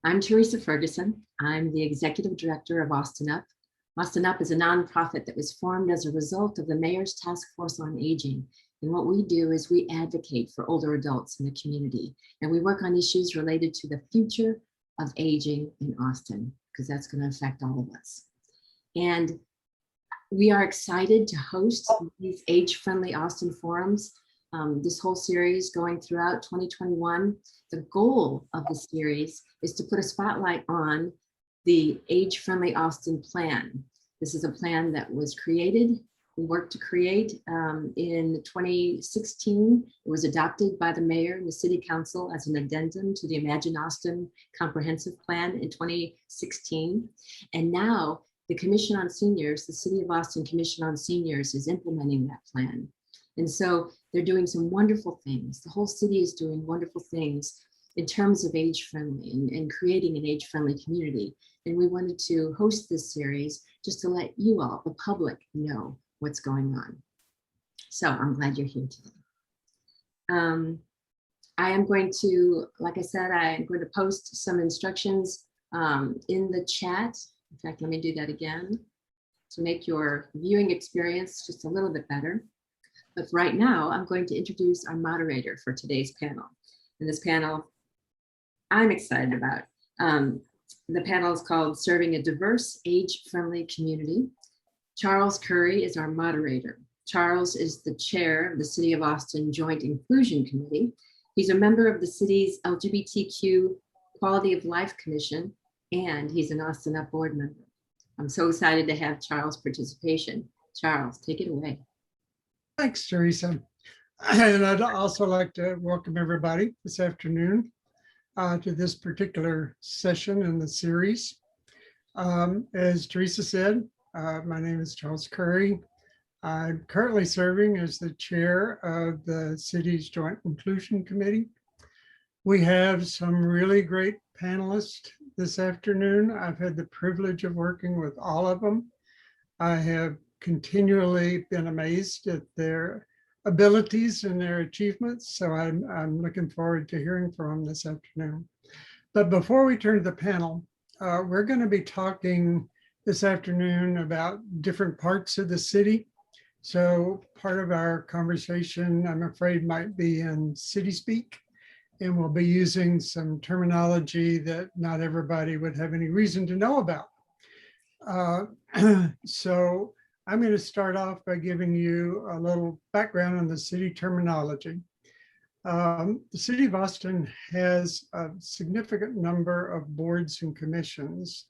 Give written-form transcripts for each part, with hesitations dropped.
I'm Teresa Ferguson. I'm the Executive Director of AustinUP. AustinUP is a nonprofit that was formed as a result of the Mayor's Task Force on Aging. And what we do is we advocate for older adults in the community. And we work on issues related to the future of aging in Austin, because that's going to affect all of us. And we are excited to host these age-friendly Austin forums. This whole series going throughout 2021. The goal of the series is to put a spotlight on the Age-Friendly Austin plan. This is a plan that was created, we worked to create in 2016. It was adopted by the mayor and the city council as an addendum to the Imagine Austin Comprehensive Plan in 2016. And now the Commission on Seniors, the City of Austin Commission on Seniors, is implementing that plan. And so they're doing some wonderful things. The whole city is doing wonderful things in terms of age-friendly and creating an age-friendly community. And we wanted to host this series just to let you all, the public, know what's going on. So I'm glad you're here today. I am going to, like I said, I'm going to post some instructions in the chat. In fact, let me do that again to make your viewing experience just a little bit better. But right now, I'm going to introduce our moderator for today's panel. And this panel, I'm excited about. The panel is called Serving a Diverse, Age-Friendly Community. Charles Curry is our moderator. Charles is the chair of the City of Austin Joint Inclusion Committee. He's a member of the city's LGBTQ Quality of Life Commission, and he's an AustinUP board member. I'm so excited to have Charles' participation. Charles, take it away. Thanks, Teresa. And I'd also like to welcome everybody this afternoon to this particular session in the series. As Teresa said, my name is Charles Curry. I'm currently serving as the chair of the city's Joint Inclusion Committee. We have some really great panelists this afternoon. I've had the privilege of working with all of them. I have continually been amazed at their abilities and their achievements. So I'm looking forward to hearing from them this afternoon. But before we turn to the panel, we're going to be talking this afternoon about different parts of the city. So part of our conversation, I'm afraid, might be in city speak, and we'll be using some terminology that not everybody would have any reason to know about. So I'm going to start off by giving you a little background on the city terminology. The City of Austin has a significant number of boards and commissions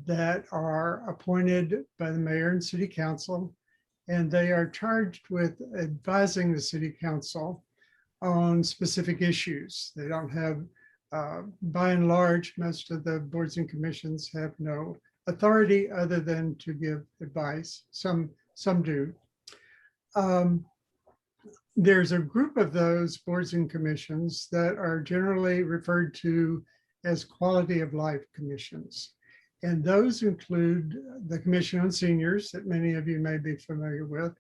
that are appointed by the mayor and city council, and they are charged with advising the city council on specific issues. They don't have, by and large, most of the boards and commissions have no authority other than to give advice. Some do. There's a group of those boards and commissions that are generally referred to as quality of life commissions. And those include the Commission on Seniors that many of you may be familiar with.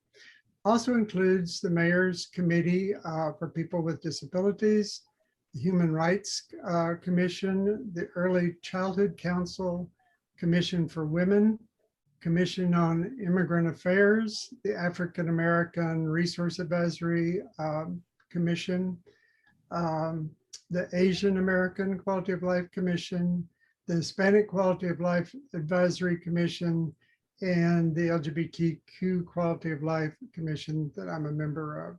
Also includes the Mayor's Committee for People with Disabilities, the Human Rights Commission, the Early Childhood Council, Commission for Women, Commission on Immigrant Affairs, the African American Resource Advisory Commission, the Asian American Quality of Life Commission, the Hispanic Quality of Life Advisory Commission, and the LGBTQ Quality of Life Commission that I'm a member of.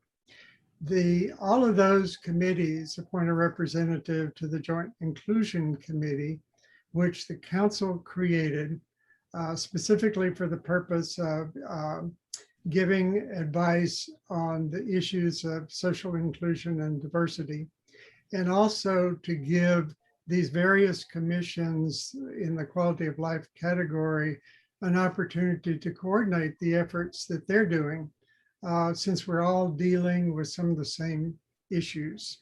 All of those committees appoint a representative to the Joint Inclusion Committee, which the council created specifically for the purpose of giving advice on the issues of social inclusion and diversity, and also to give these various commissions in the quality of life category an opportunity to coordinate the efforts that they're doing, since we're all dealing with some of the same issues.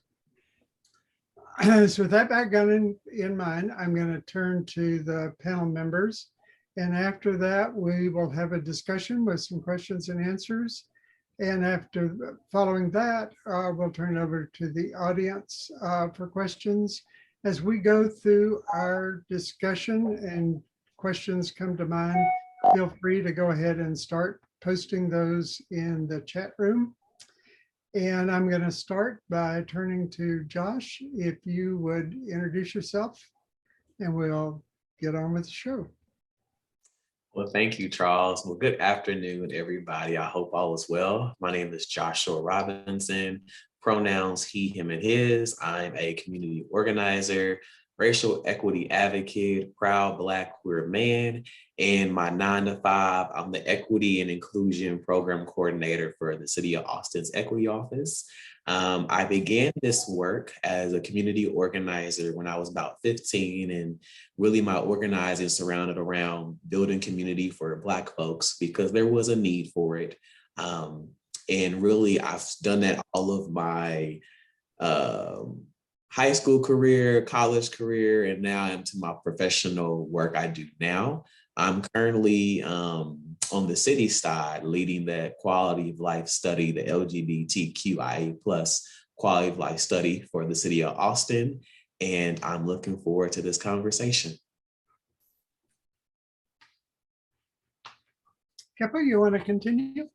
So with that background in mind, I'm going to turn to the panel members. And after that, we will have a discussion with some questions and answers. And following that, we'll turn it over to the audience for questions. As we go through our discussion and questions come to mind, feel free to go ahead and start posting those in the chat room. And I'm going to start by turning to Josh. If you would introduce yourself, and we'll get on with the show. Well, thank you, Charles. Well, good afternoon, everybody. I hope all is well. My name is Joshua Robinson, pronouns he, him, and his. I'm a community organizer, racial equity advocate, proud Black queer man, and my 9 to 5, I'm the Equity and Inclusion Program Coordinator for the City of Austin's Equity Office. I began this work as a community organizer when I was about 15, and really my organizing surrounded around building community for Black folks because there was a need for it. And really, I've done that all of my high school career, college career, and now into my professional work I do now. I'm currently on the city side, leading that quality of life study, the LGBTQIA+ quality of life study for the city of Austin. And I'm looking forward to this conversation. Kipa, you want to continue?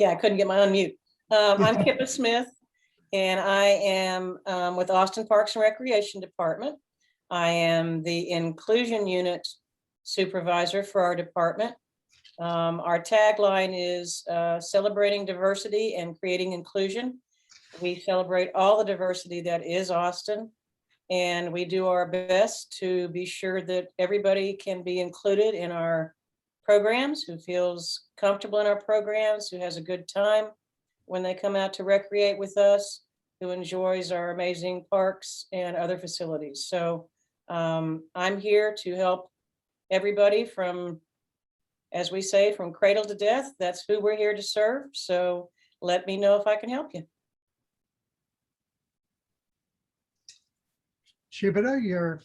Yeah, I couldn't get my unmute. I'm Kipa Smith, and I am with Austin Parks and Recreation Department. I am the Inclusion Unit Supervisor for our department. Our tagline is celebrating diversity and creating inclusion. We celebrate all the diversity that is Austin, and we do our best to be sure that everybody can be included in our programs, who feels comfortable in our programs, who has a good time when they come out to recreate with us, who enjoys our amazing parks and other facilities. So I'm here to help everybody from, as we say, from cradle to death. That's who we're here to serve. So let me know if I can help you. Shubhada, you're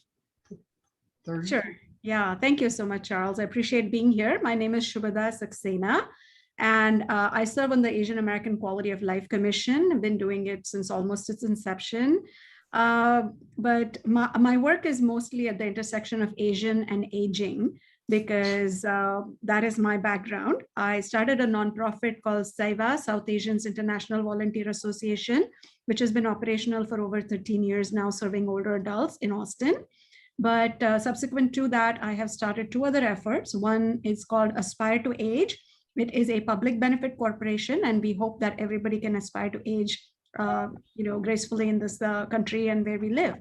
third. Sure. Yeah, thank you so much, Charles. I appreciate being here. My name is Shubhada Saxena, and I serve on the Asian American Quality of Life Commission. I've been doing it since almost its inception. But my work is mostly at the intersection of Asian and aging, because that is my background. I started a nonprofit called SAIVA, South Asians International Volunteer Association, which has been operational for over 13 years now, serving older adults in Austin. But subsequent to that, I have started 2 other efforts. One is called Aspire to Age. It is a public benefit corporation, and we hope that everybody can aspire to age gracefully in this country and where we live.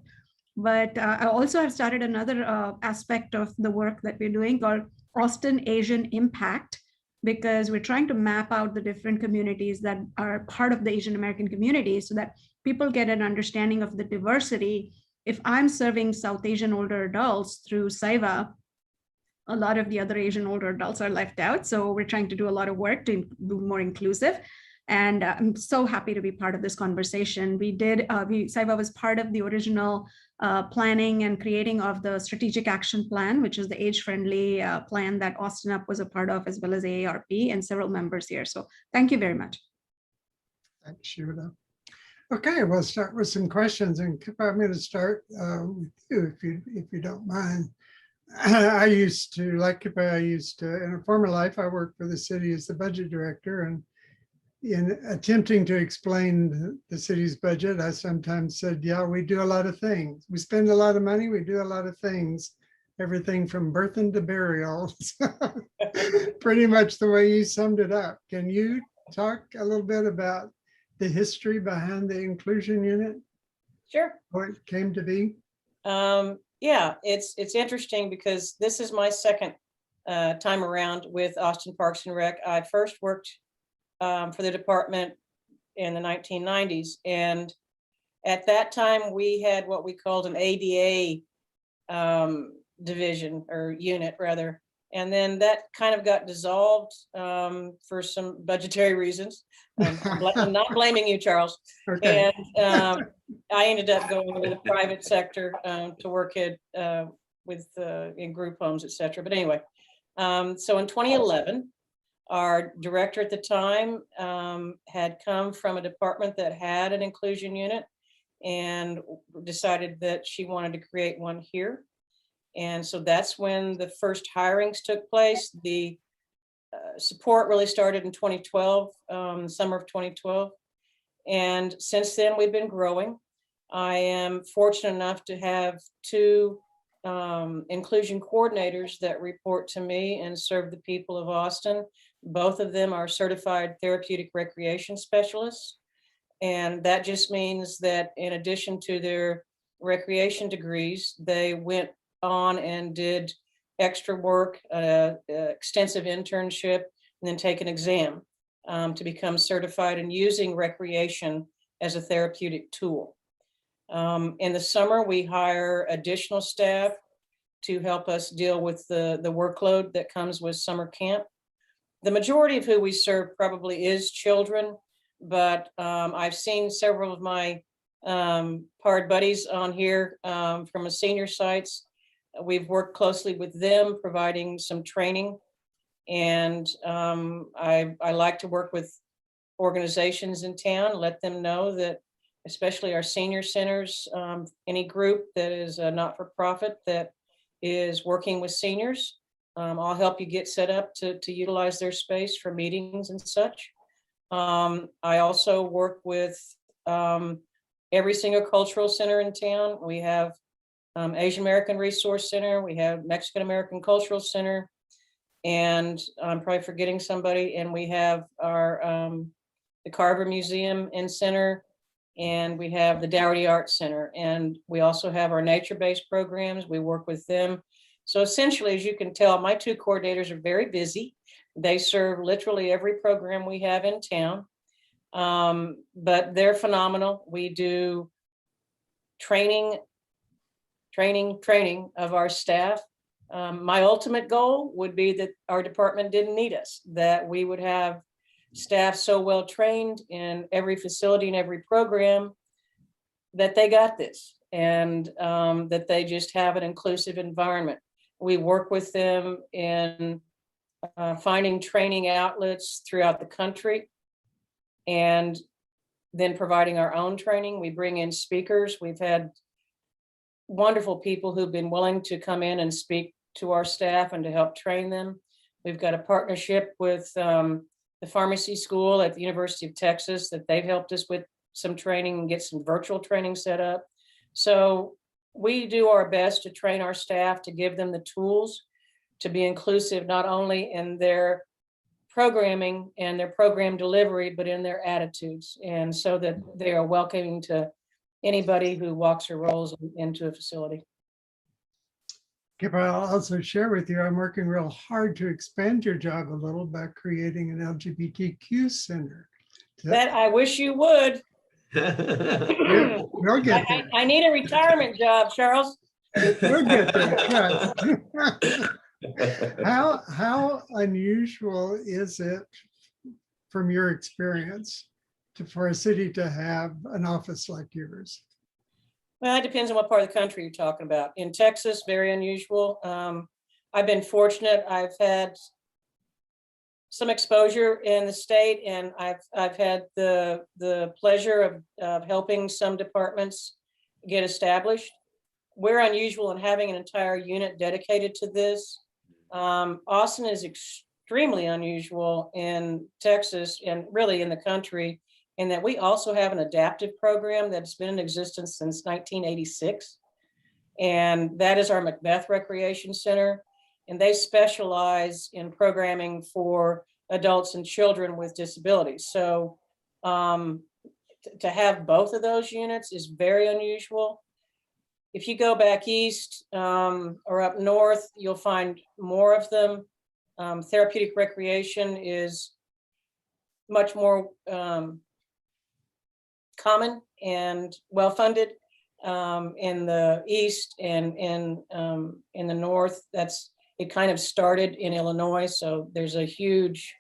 But I also have started another aspect of the work that we're doing called Austin Asian Impact, because we're trying to map out the different communities that are part of the Asian American community so that people get an understanding of the diversity. If I'm serving South Asian older adults through SAIVA, a lot of the other Asian older adults are left out. So we're trying to do a lot of work to be more inclusive. And I'm so happy to be part of this conversation. SAIVA was part of the original planning and creating of the strategic action plan, which is the age-friendly plan that AustinUP was a part of, as well as AARP and several members here. So thank you very much. Thanks, Shubhada. Okay, we'll start with some questions, and Kipa, I'm going to start with you, if you don't mind. I used to, like Kipa, in a former life, I worked for the city as the budget director, and in attempting to explain the city's budget, I sometimes said, yeah, we do a lot of things. We spend a lot of money, we do a lot of things, everything from birthing to burial. Pretty much the way you summed it up. Can you talk a little bit about the history behind the inclusion unit? Sure. How it came to be? Yeah, it's interesting because this is my second time around with Austin Parks and Rec. I first worked for the department in the 1990s, and at that time we had what we called an ADA division, or unit rather, and then that kind of got dissolved for some budgetary reasons. I'm not blaming you, Charles. Okay. And I ended up going to the private sector to work in group homes, et cetera. But anyway, so in 2011, Our director at the time had come from a department that had an inclusion unit and decided that she wanted to create one here. And so that's when the first hirings took place. The support really started in 2012, summer of 2012. And since then, we've been growing. I am fortunate enough to have two inclusion coordinators that report to me and serve the people of Austin. Both of them are certified therapeutic recreation specialists. And that just means that in addition to their recreation degrees, they went on and did extra work, extensive internship, and then take an exam to become certified in using recreation as a therapeutic tool. In the summer, we hire additional staff to help us deal with the workload that comes with summer camp. The majority of who we serve probably is children, but I've seen several of my PARD buddies on here from the senior sites. We've worked closely with them, providing some training. And I like to work with organizations in town, let them know that, especially our senior centers, any group that is a not-for-profit that is working with seniors, I'll help you get set up to utilize their space for meetings and such. I also work with every single cultural center in town. We have Asian American Resource Center, we have Mexican American Cultural Center, and I'm probably forgetting somebody, and we have our the Carver Museum and Center, and we have the Dougherty Arts Center, and we also have our nature-based programs. We work with them. So essentially, as you can tell, my two coordinators are very busy. They serve literally every program we have in town, but they're phenomenal. We do training of our staff. My ultimate goal would be that our department didn't need us, that we would have staff so well trained in every facility and every program that they got this, and that they just have an inclusive environment. We work with them in finding training outlets throughout the country, and then providing our own training. We bring in speakers. We've had wonderful people who've been willing to come in and speak to our staff and to help train them. We've got a partnership with the pharmacy school at the University of Texas that they've helped us with some training and get some virtual training set up. So we do our best to train our staff, to give them the tools to be inclusive, not only in their programming and their program delivery, but in their attitudes, and so that they are welcoming to anybody who walks or rolls into a facility. Kipa, I'll also share with you, I'm working real hard to expand your job a little by creating an LGBTQ center. That I wish you would. We'll get there. I need a retirement job, Charles. We'll get there. Yes. How unusual is it, from your experience, for a city to have an office like yours? Well, it depends on what part of the country you're talking about. In Texas, very unusual. I've been fortunate. I've had some exposure in the state, and I've had the pleasure of helping some departments get established. We're unusual in having an entire unit dedicated to this. Austin is extremely unusual in Texas and really in the country, in that we also have an adaptive program that's been in existence since 1986. And that is our MacBeth Recreation Center. And they specialize in programming for adults and children with disabilities. So to have both of those units is very unusual. If you go back east or up north, you'll find more of them. Therapeutic recreation is much more common and well-funded in the east, and in the north. It kind of started in Illinois, so there's a huge,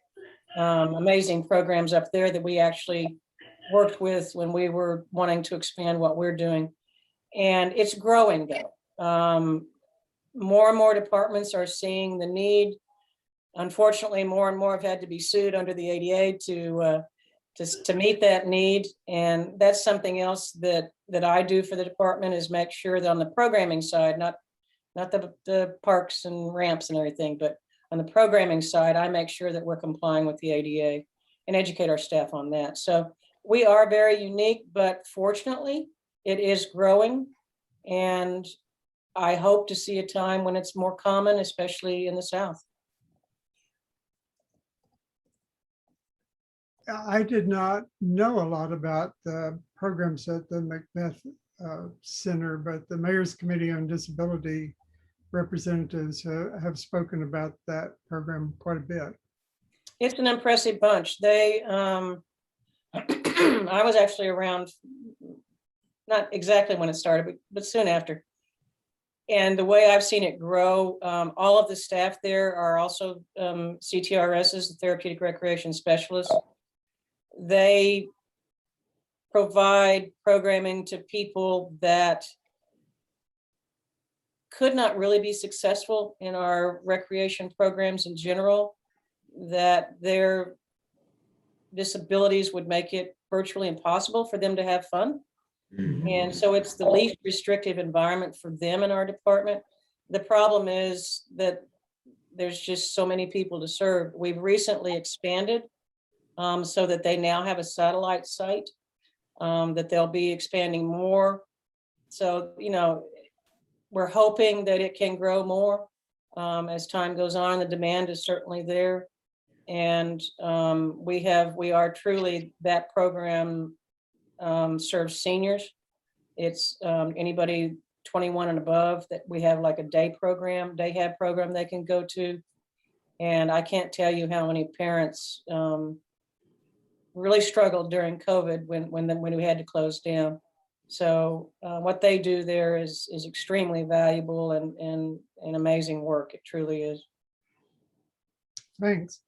amazing programs up there that we actually worked with when we were wanting to expand what we're doing. And it's growing though. More and more departments are seeing the need. unfortunately, more and more have had to be sued under the ADA to meet that need. And that's something else that I do for the department, is make sure that on the programming side, not the parks and ramps and everything, but on the programming side, I make sure that we're complying with the ADA and educate our staff on that. So we are very unique, but fortunately, it is growing. And I hope to see a time when it's more common, especially in the South. I did not know a lot about the programs at the MacBeth Center, but the Mayor's Committee on Disability representatives have spoken about that program quite a bit. It's an impressive bunch. They, I was actually around, not exactly when it started, but soon after. And the way I've seen it grow, all of the staff there are also CTRSs, the Therapeutic Recreation Specialists. They provide programming to people that could not really be successful in our recreation programs in general, that their disabilities would make it virtually impossible for them to have fun. And so it's the least restrictive environment for them in our department. The problem is that there's just so many people to serve. We've recently expanded so that they now have a satellite site, that they'll be expanding more. So, you know, we're hoping that it can grow more as time goes on. The demand is certainly there. And we are truly, that program serves seniors. It's anybody 21 and above, that we have like a day hab program they can go to. And I can't tell you how many parents really struggled during COVID when we had to close down. So what they do there is extremely valuable and amazing work. It truly is. Thanks.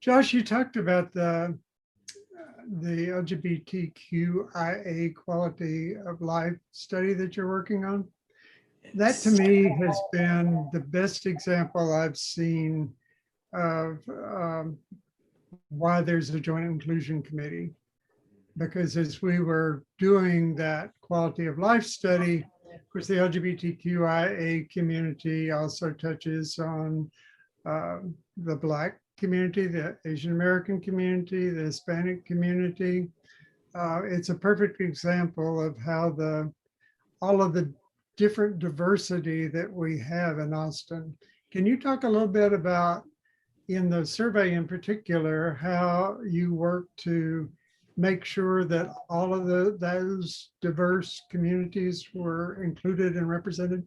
Josh, you talked about the LGBTQIA Quality of Life study that you're working on. That to me has been the best example I've seen of why there's a joint inclusion committee. Because as we were doing that quality of life study, of course, the LGBTQIA community also touches on the Black community, the Asian American community, the Hispanic community. It's a perfect example of how all of the different diversity that we have in Austin. Can you talk a little bit about, in the survey in particular, how you work to make sure that all of those diverse communities were included and represented?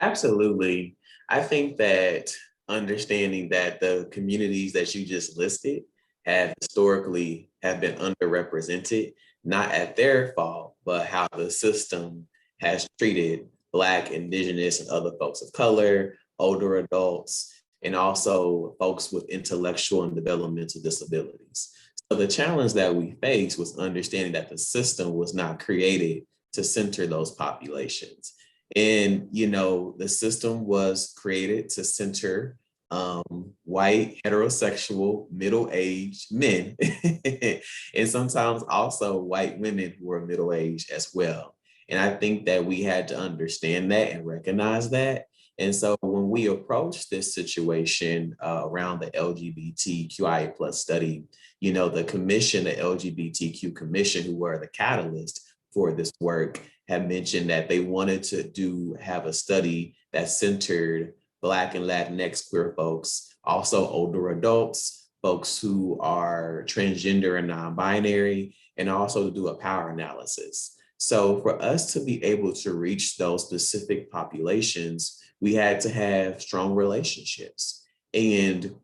Absolutely. I think that understanding that the communities that you just listed have historically been underrepresented, not at their fault, but how the system has treated Black, Indigenous, and other folks of color, older adults, and also folks with intellectual and developmental disabilities. So the challenge that we faced was understanding that the system was not created to center those populations. And, you know, the system was created to center white, heterosexual, middle-aged men, and sometimes also white women who are middle-aged as well. And I think that we had to understand that and recognize that. And so when we approached this situation around the LGBTQIA plus study, you know, the commission, the LGBTQ commission, who were the catalyst for this work, had mentioned that they wanted to have a study that centered Black and Latinx queer folks, also older adults, folks who are transgender and non-binary, and also to do a power analysis. So for us to be able to reach those specific populations, we had to have strong relationships. And,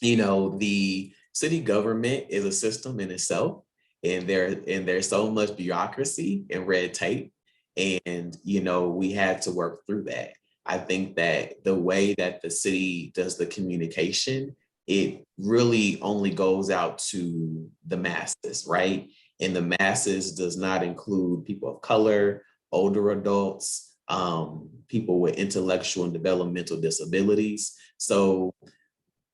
you know, the city government is a system in itself, and there's so much bureaucracy and red tape. And, you know, we had to work through that. I think that the way that the city does the communication, it really only goes out to the masses, right? And the masses does not include people of color, older adults, people with intellectual and developmental disabilities. So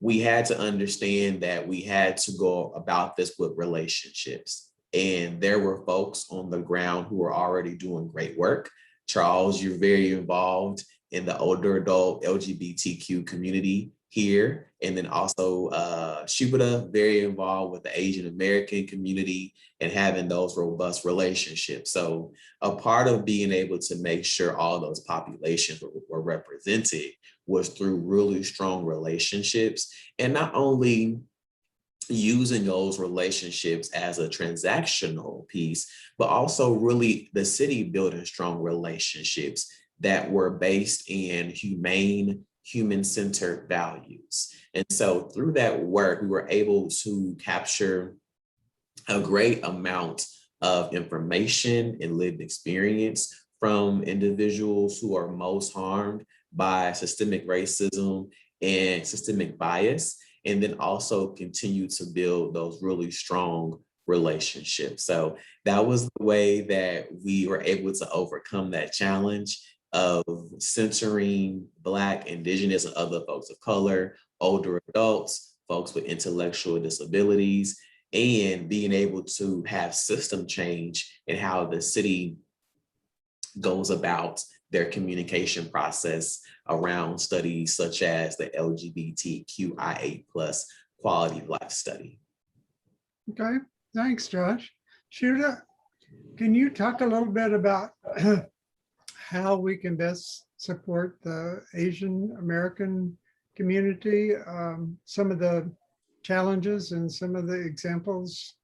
we had to understand that we had to go about this with relationships. And there were folks on the ground who were already doing great work. Charles, you're very involved in the older adult LGBTQ community here. And then also Shubhada, very involved with the Asian American community and having those robust relationships. So a part of being able to make sure all those populations were represented was through really strong relationships, and not only using those relationships as a transactional piece, but also really the city building strong relationships that were based in humane, human-centered values. And so through that work, we were able to capture a great amount of information and lived experience from individuals who are most harmed by systemic racism and systemic bias, and then also continue to build those really strong relationships. So that was the way that we were able to overcome that challenge of centering Black, Indigenous, and other folks of color, older adults, folks with intellectual disabilities, and being able to have system change in how the city goes about their communication process around studies such as the LGBTQIA+ quality of life study. Okay, thanks, Josh. Shubhada, can you talk a little bit about how we can best support the Asian American community, some of the challenges and some of the examples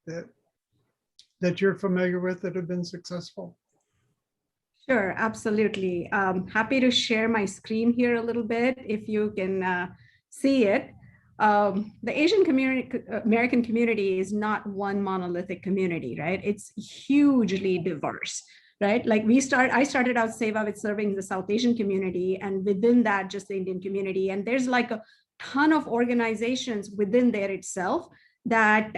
that you're familiar with that have been successful? Sure, absolutely. Happy to share my screen here a little bit if you can see it. The Asian American community is not one monolithic community, right? It's hugely diverse, right? Like I started out SAIVA with serving the South Asian community, and within that, just the Indian community. And there's like a ton of organizations within there itself that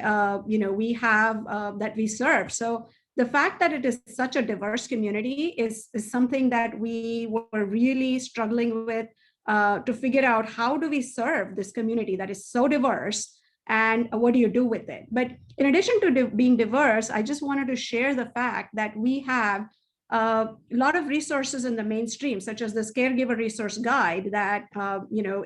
we have that we serve. So the fact that it is such a diverse community is something that we were really struggling with to figure out, how do we serve this community that is so diverse, and what do you do with it? But in addition to being diverse, I just wanted to share the fact that we have a lot of resources in the mainstream, such as this caregiver resource guide that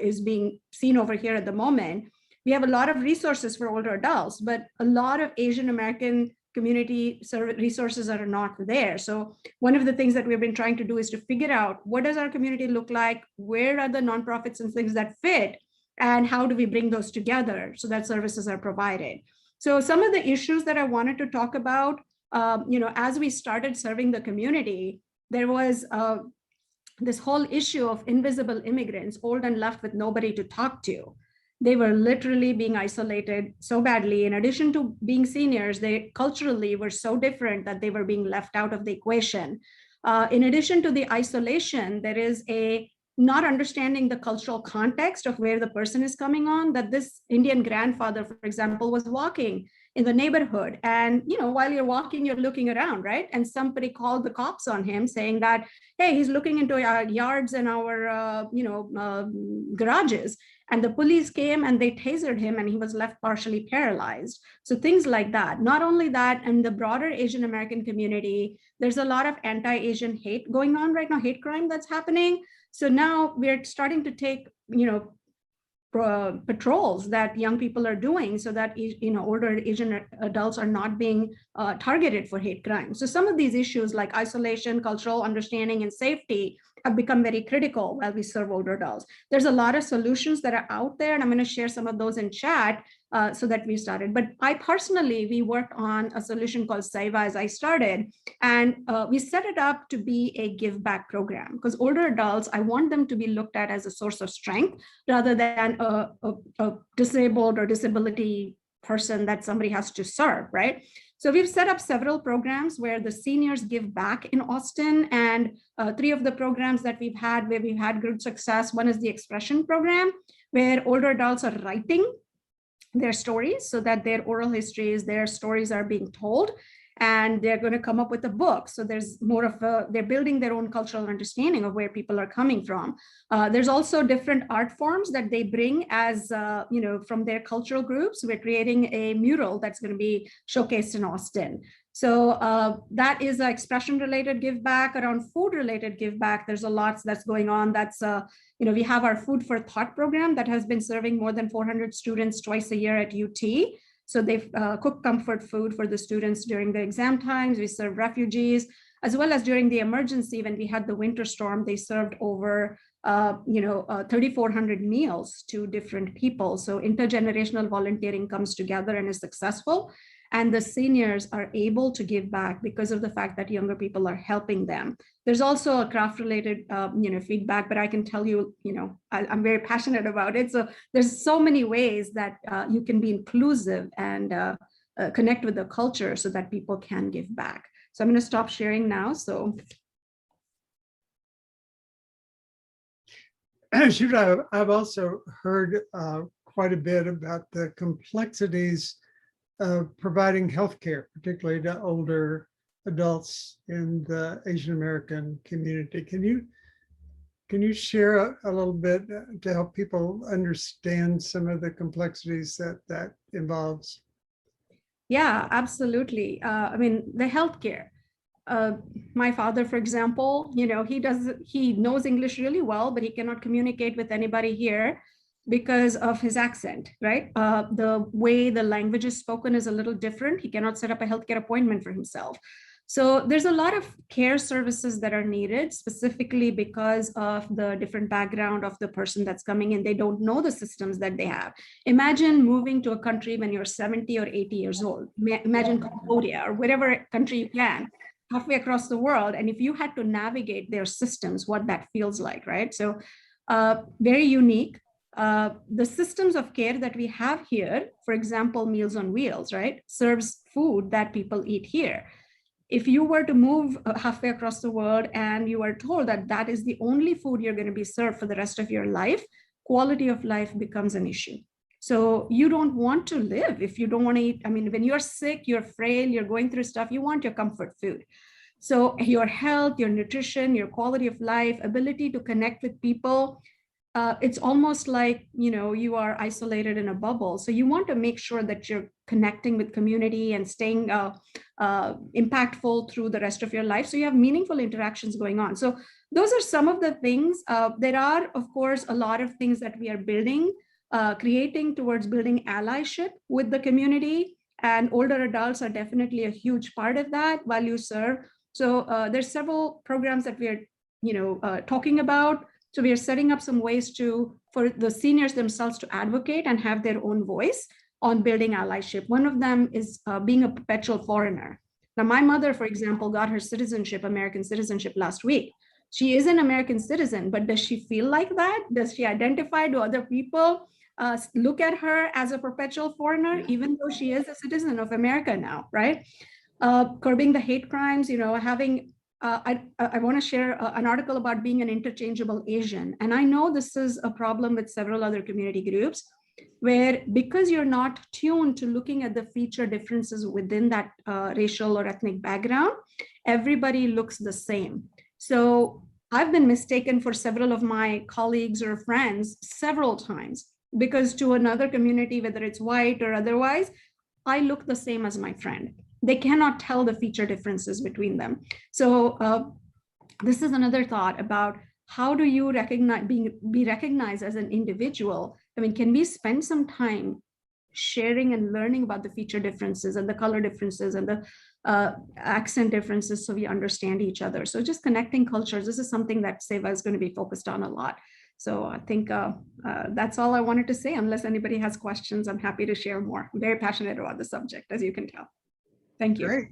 is being seen over here at the moment. We have a lot of resources for older adults, but a lot of Asian American community resources are not there. So one of the things that we've been trying to do is to figure out, what does our community look like? Where are the nonprofits and things that fit? And how do we bring those together so that services are provided? So some of the issues that I wanted to talk about, as we started serving the community, there was this whole issue of invisible immigrants, old and left with nobody to talk to. They were literally being isolated so badly. In addition to being seniors, they culturally were so different that they were being left out of the equation. In addition to the isolation, there is a not understanding the cultural context of where the person is coming on, that this Indian grandfather, for example, was walking in the neighborhood. And, while you're walking, you're looking around, right? And somebody called the cops on him saying that, hey, he's looking into our yards and our, garages. And the police came and they tasered him, and he was left partially paralyzed. So things like that. Not only that, in the broader Asian American community, there's a lot of anti-Asian hate going on right now, hate crime that's happening. So now we're starting to take, patrols that young people are doing so that, older Asian adults are not being targeted for hate crime. So some of these issues like isolation, cultural understanding, and safety have become very critical while we serve older adults. There's a lot of solutions that are out there, and I'm going to share some of those in chat so that we started. But we worked on a solution called SAIVA as I started, and we set it up to be a give back program, because older adults, I want them to be looked at as a source of strength rather than a disabled or disability person that somebody has to serve, right? So we've set up several programs where the seniors give back in Austin, and 3 of the programs that we've had where we've had good success. One is the Expression program, where older adults are writing their stories so that their oral histories, their stories are being told. and they're going to come up with a book. So there's more of they're building their own cultural understanding of where people are coming from. There's also different art forms that they bring as, from their cultural groups. We're creating a mural that's going to be showcased in Austin. So that is an expression-related give back. Around food-related give back, there's a lot that's going on. That's, we have our Food for Thought program that has been serving more than 400 students twice a year at UT. So they've cooked comfort food for the students during the exam times. We serve refugees, as well as during the emergency when we had the winter storm, they served over 3,400 meals to different people. So intergenerational volunteering comes together and is successful. And the seniors are able to give back because of the fact that younger people are helping them. There's also a craft-related, feedback, but I can tell you, I'm very passionate about it. So there's so many ways that you can be inclusive and connect with the culture so that people can give back. So I'm going to stop sharing now. So. Shubhada, I've also heard quite a bit about the complexities of providing healthcare, particularly to older adults in the Asian American community. Can you share a little bit to help people understand some of the complexities that involves? Yeah, absolutely. The healthcare. My father, for example, he knows English really well, but he cannot communicate with anybody here because of his accent, right? The way the language is spoken is a little different. He cannot set up a healthcare appointment for himself. So there's a lot of care services that are needed specifically because of the different background of the person that's coming in. They don't know the systems that they have. Imagine moving to a country when you're 70 or 80 years old. Imagine Cambodia or whatever country you can, halfway across the world. And if you had to navigate their systems, what that feels like, right? So very unique. The systems of care that we have here, for example, Meals on Wheels, right, serves food that people eat here. If you were to move halfway across the world and you are told that that is the only food you're going to be served for the rest of your life, quality of life becomes an issue. So you don't want to live if you don't want to eat. When you're sick, you're frail, you're going through stuff, you want your comfort food. So your health, your nutrition, your quality of life, ability to connect with people, it's almost like, you are isolated in a bubble. So you want to make sure that you're connecting with community and staying impactful through the rest of your life. So you have meaningful interactions going on. So those are some of the things. There are, of course, a lot of things that we are building, creating towards building allyship with the community. And older adults are definitely a huge part of that while you serve. So there's several programs that we are, talking about. So we are setting up some ways for the seniors themselves to advocate and have their own voice on building allyship. One of them is being a perpetual foreigner. Now, my mother, for example, got her citizenship, American citizenship last week. She is an American citizen, but does she feel like that? Does she identify to other people, look at her as a perpetual foreigner, even though she is a citizen of America now, right? Curbing the hate crimes, having I want to share an article about being an interchangeable Asian. And I know this is a problem with several other community groups where, because you're not tuned to looking at the feature differences within that racial or ethnic background, everybody looks the same. So I've been mistaken for several of my colleagues or friends several times because to another community, whether it's white or otherwise, I look the same as my friend. They cannot tell the feature differences between them. So this is another thought about how do you be recognized as an individual? Can we spend some time sharing and learning about the feature differences and the color differences and the accent differences so we understand each other? So just connecting cultures, this is something that SAIVA is going to be focused on a lot. So I think that's all I wanted to say. Unless anybody has questions, I'm happy to share more. I'm very passionate about the subject, as you can tell. Thank you. Great.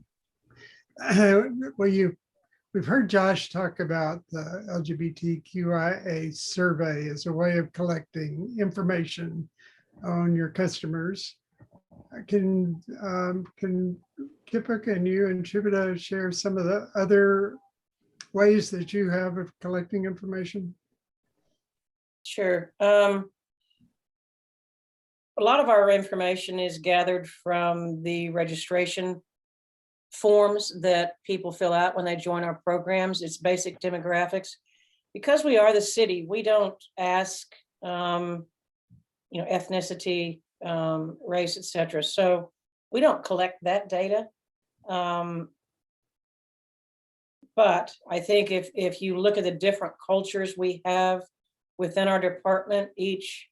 We've heard Josh talk about the LGBTQIA survey as a way of collecting information on your customers. Can Kipa, can you and Shubhada share some of the other ways that you have of collecting information? Sure. A lot of our information is gathered from the registration forms that people fill out when they join our programs. It's basic demographics. Because we are the city, we don't ask, ethnicity, race, etc. So we don't collect that data. But I think if you look at the different cultures we have within our department, each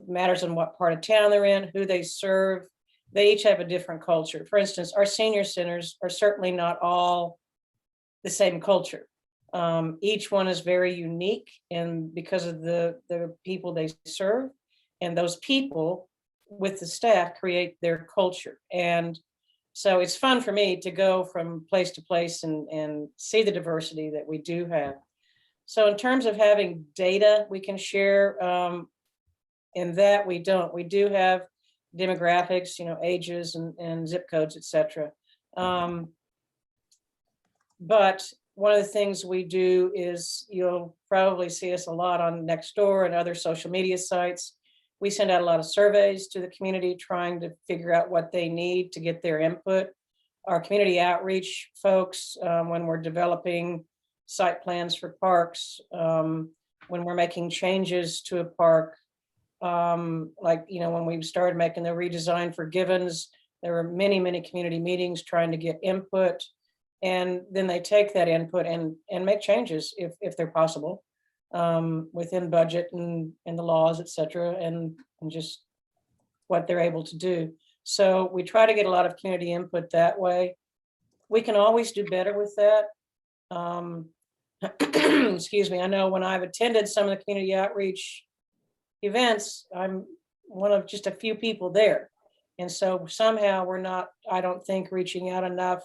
matters in what part of town they're in, who they serve, they each have a different culture. For instance, our senior centers are certainly not all the same culture. Each one is very unique, and because of the people they serve, and those people with the staff create their culture. And so it's fun for me to go from place to place and see the diversity that we do have. So in terms of having data we can share, in that we don't. We do have demographics, ages and zip codes, etc. But one of the things we do is, you'll probably see us a lot on Nextdoor and other social media sites. We send out a lot of surveys to the community trying to figure out what they need to get their input. Our community outreach folks, when we're developing site plans for parks, when we're making changes to a park, like, when we started making the redesign for Givens, there were many, many community meetings trying to get input. And then they take that input and make changes if they're possible, within budget and the laws, et cetera, and just what they're able to do. So we try to get a lot of community input that way. We can always do better with that. Excuse me, I know when I've attended some of the community outreach events, I'm one of just a few people there. And so somehow we're not, I don't think, reaching out enough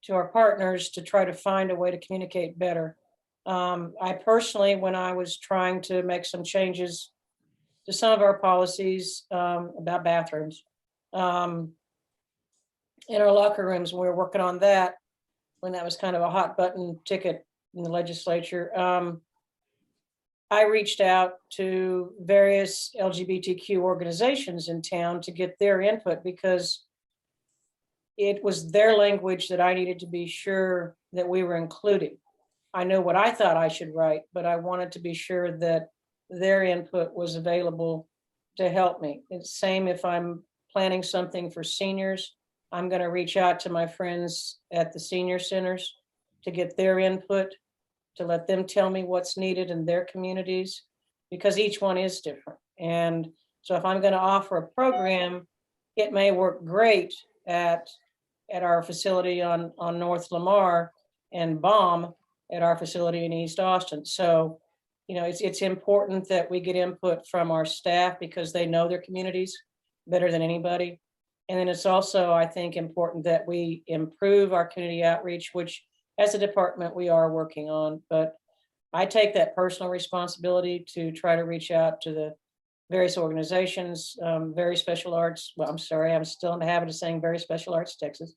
to our partners to try to find a way to communicate better. I personally, when I was trying to make some changes to some of our policies about bathrooms in our locker rooms, we were working on that when that was kind of a hot button ticket in the legislature. I reached out to various LGBTQ organizations in town to get their input, because it was their language that I needed to be sure that we were including. I know what I thought I should write, but I wanted to be sure that their input was available to help me. It's the same if I'm planning something for seniors. I'm going to reach out to my friends at the senior centers to get their input, to let them tell me what's needed in their communities, because each one is different. And so if I'm going to offer a program, it may work great at our facility on North Lamar, and bomb at our facility in East Austin. So, it's important that we get input from our staff, because they know their communities better than anybody. And then it's also, I think, important that we improve our community outreach, which as a department we are working on. But I take that personal responsibility to try to reach out to the various organizations, very special arts. Well, I'm sorry, I'm still in the habit of saying very special arts Texas.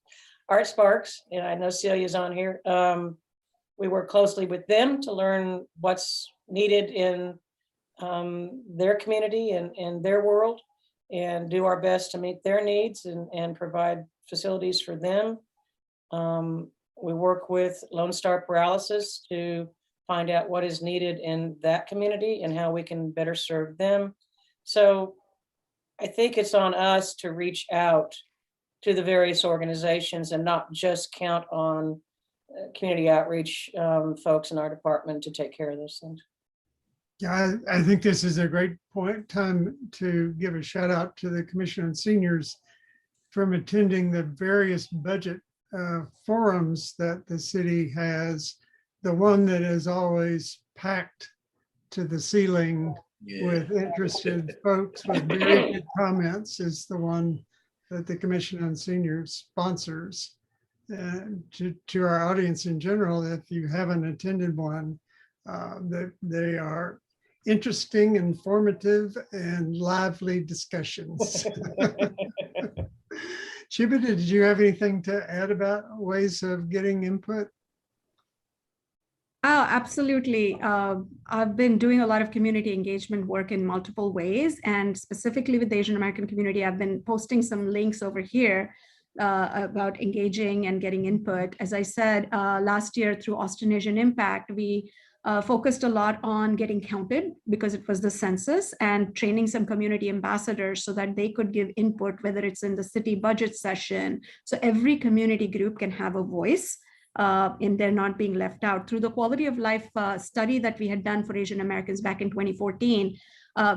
Art Sparks, and I know Celia's on here. We work closely with them to learn what's needed in their community and their world, and do our best to meet their needs and provide facilities for them. We work with Lone Star Paralysis to find out what is needed in that community and how we can better serve them. So I think it's on us to reach out to the various organizations and not just count on community outreach folks in our department to take care of those things. Yeah, I think this is a great time to give a shout out to the Commission on Seniors from attending the various budget forums that the city has. The one that is always packed to the ceiling with interested folks with very good comments is the one that the Commission on Seniors sponsors. To our audience in general, if you haven't attended one, they are interesting, informative, and lively discussions. Shubhada, did you have anything to add about ways of getting input? Oh, absolutely. I've been doing a lot of community engagement work in multiple ways, and specifically with the Asian American community, I've been posting some links over here about engaging and getting input. As I said, last year through Austin Asian Impact, we focused a lot on getting counted because it was the census, and training some community ambassadors so that they could give input, whether it's in the city budget session. So every community group can have a voice and they're not being left out. Through the quality of life study that we had done for Asian Americans back in 2014,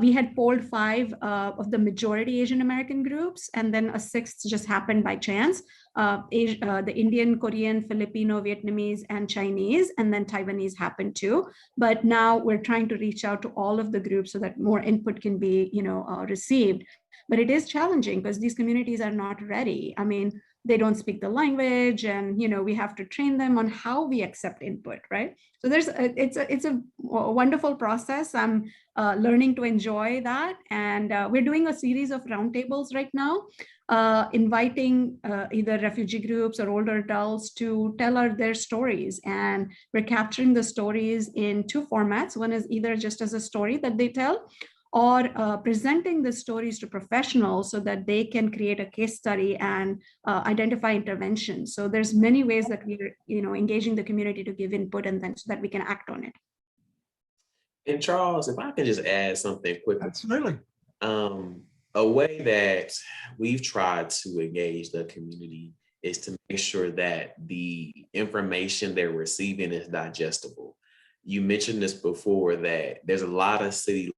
we had polled 5 of the majority Asian American groups, and then a 6th just happened by chance. The Indian, Korean, Filipino, Vietnamese, and Chinese, and then Taiwanese happened too. But now we're trying to reach out to all of the groups so that more input can be, received. But it is challenging because these communities are not ready. I mean, they don't speak the language, and we have to train them on how we accept input, right? So it's a wonderful process. I'm learning to enjoy that, and we're doing a series of roundtables right now, inviting either refugee groups or older adults to tell their stories, and we're capturing the stories in 2 formats. One is either just as a story that they tell, or presenting the stories to professionals so that they can create a case study and identify interventions. So there's many ways that we're engaging the community to give input, and then so that we can act on it. And Charles, if I could just add something quick. Absolutely. A way that we've tried to engage the community is to make sure that the information they're receiving is digestible. You mentioned this before, that there's a lot of city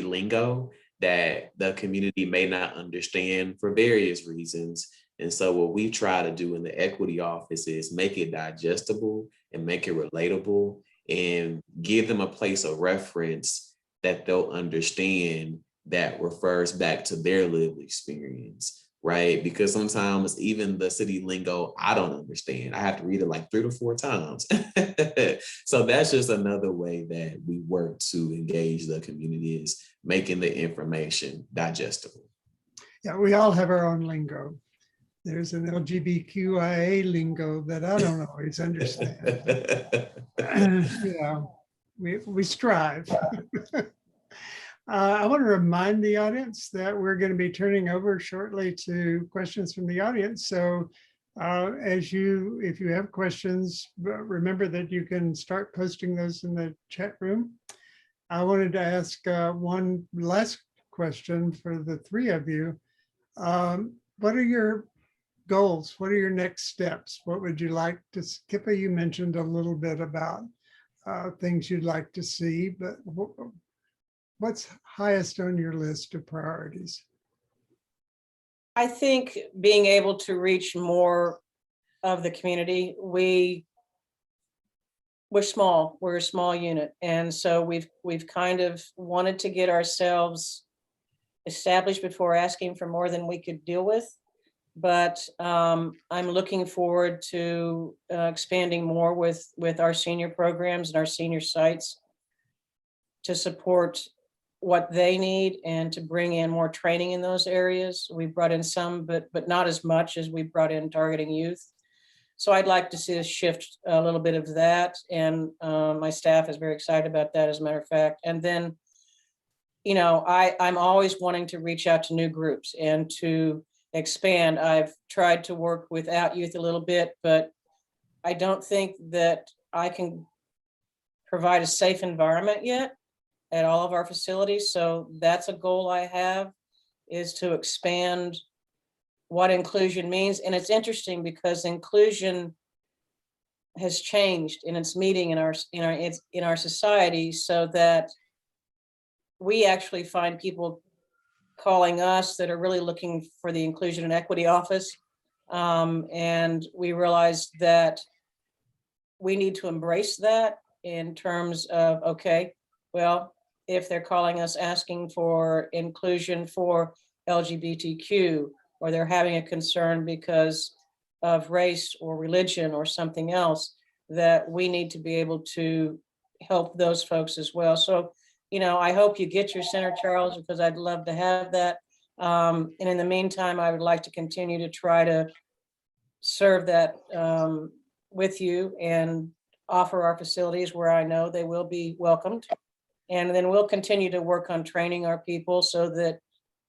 lingo that the community may not understand for various reasons. And so what we try to do in the equity office is make it digestible and make it relatable and give them a place of reference that they'll understand that refers back to their lived experience, right? Because sometimes even the city lingo, I don't understand. I have to read it like 3 to 4 times. So that's just another way that we work to engage the community, is making the information digestible. Yeah, we all have our own lingo. There's an LGBTQIA lingo that I don't always understand. We strive. I want to remind the audience that we're going to be turning over shortly to questions from the audience. So if you have questions, remember that you can start posting those in the chat room. I wanted to ask one last question for the 3 of you. What are your goals? What are your next steps? What would you like to, Kipa, you mentioned a little bit about things you'd like to see, but what's highest on your list of priorities? I think being able to reach more of the community. We're small, we're a small unit. And so we've kind of wanted to get ourselves established before asking for more than we could deal with. But I'm looking forward to expanding more with our senior programs and our senior sites to support what they need and to bring in more training in those areas. We brought in some, but not as much as we brought in targeting youth. So I'd like to see us shift a little bit of that. And my staff is very excited about that, as a matter of fact. And then, I'm always wanting to reach out to new groups and to expand. I've tried to work without youth a little bit, but I don't think that I can provide a safe environment yet at all of our facilities. So that's a goal I have, is to expand what inclusion means. And it's interesting because inclusion has changed in its meaning in our society, so that we actually find people calling us that are really looking for the Inclusion and Equity Office. And we realized that we need to embrace that in terms of, okay, well, if they're calling us asking for inclusion for LGBTQ, or they're having a concern because of race or religion or something else, that we need to be able to help those folks as well. So, I hope you get your center, Charles, because I'd love to have that. And in the meantime, I would like to continue to try to serve that with you and offer our facilities where I know they will be welcomed. And then we'll continue to work on training our people so that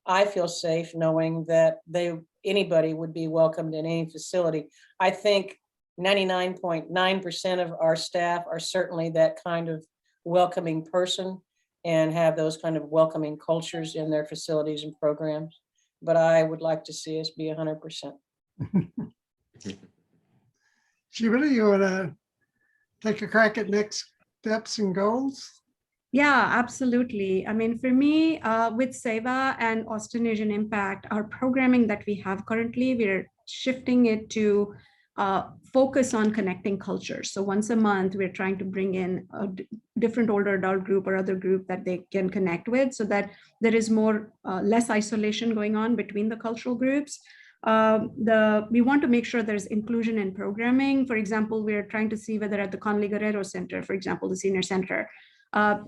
I feel safe knowing that they anybody would be welcomed in any facility. I think 99.9% of our staff are certainly that kind of welcoming person and have those kind of welcoming cultures in their facilities and programs. But I would like to see us be 100%. Shubhada, you want to take a crack at next steps and goals? Yeah, absolutely. I mean, for me, with SAIVA and Austin Asian Impact, our programming that we have currently, we're shifting it to focus on connecting cultures. So once a month, we're trying to bring in a different older adult group or other group that they can connect with, so that there is more less isolation going on between the cultural groups. We want to make sure there's inclusion in programming. For example, we're trying to see whether at the Conley Guerrero Center, for example, the senior center,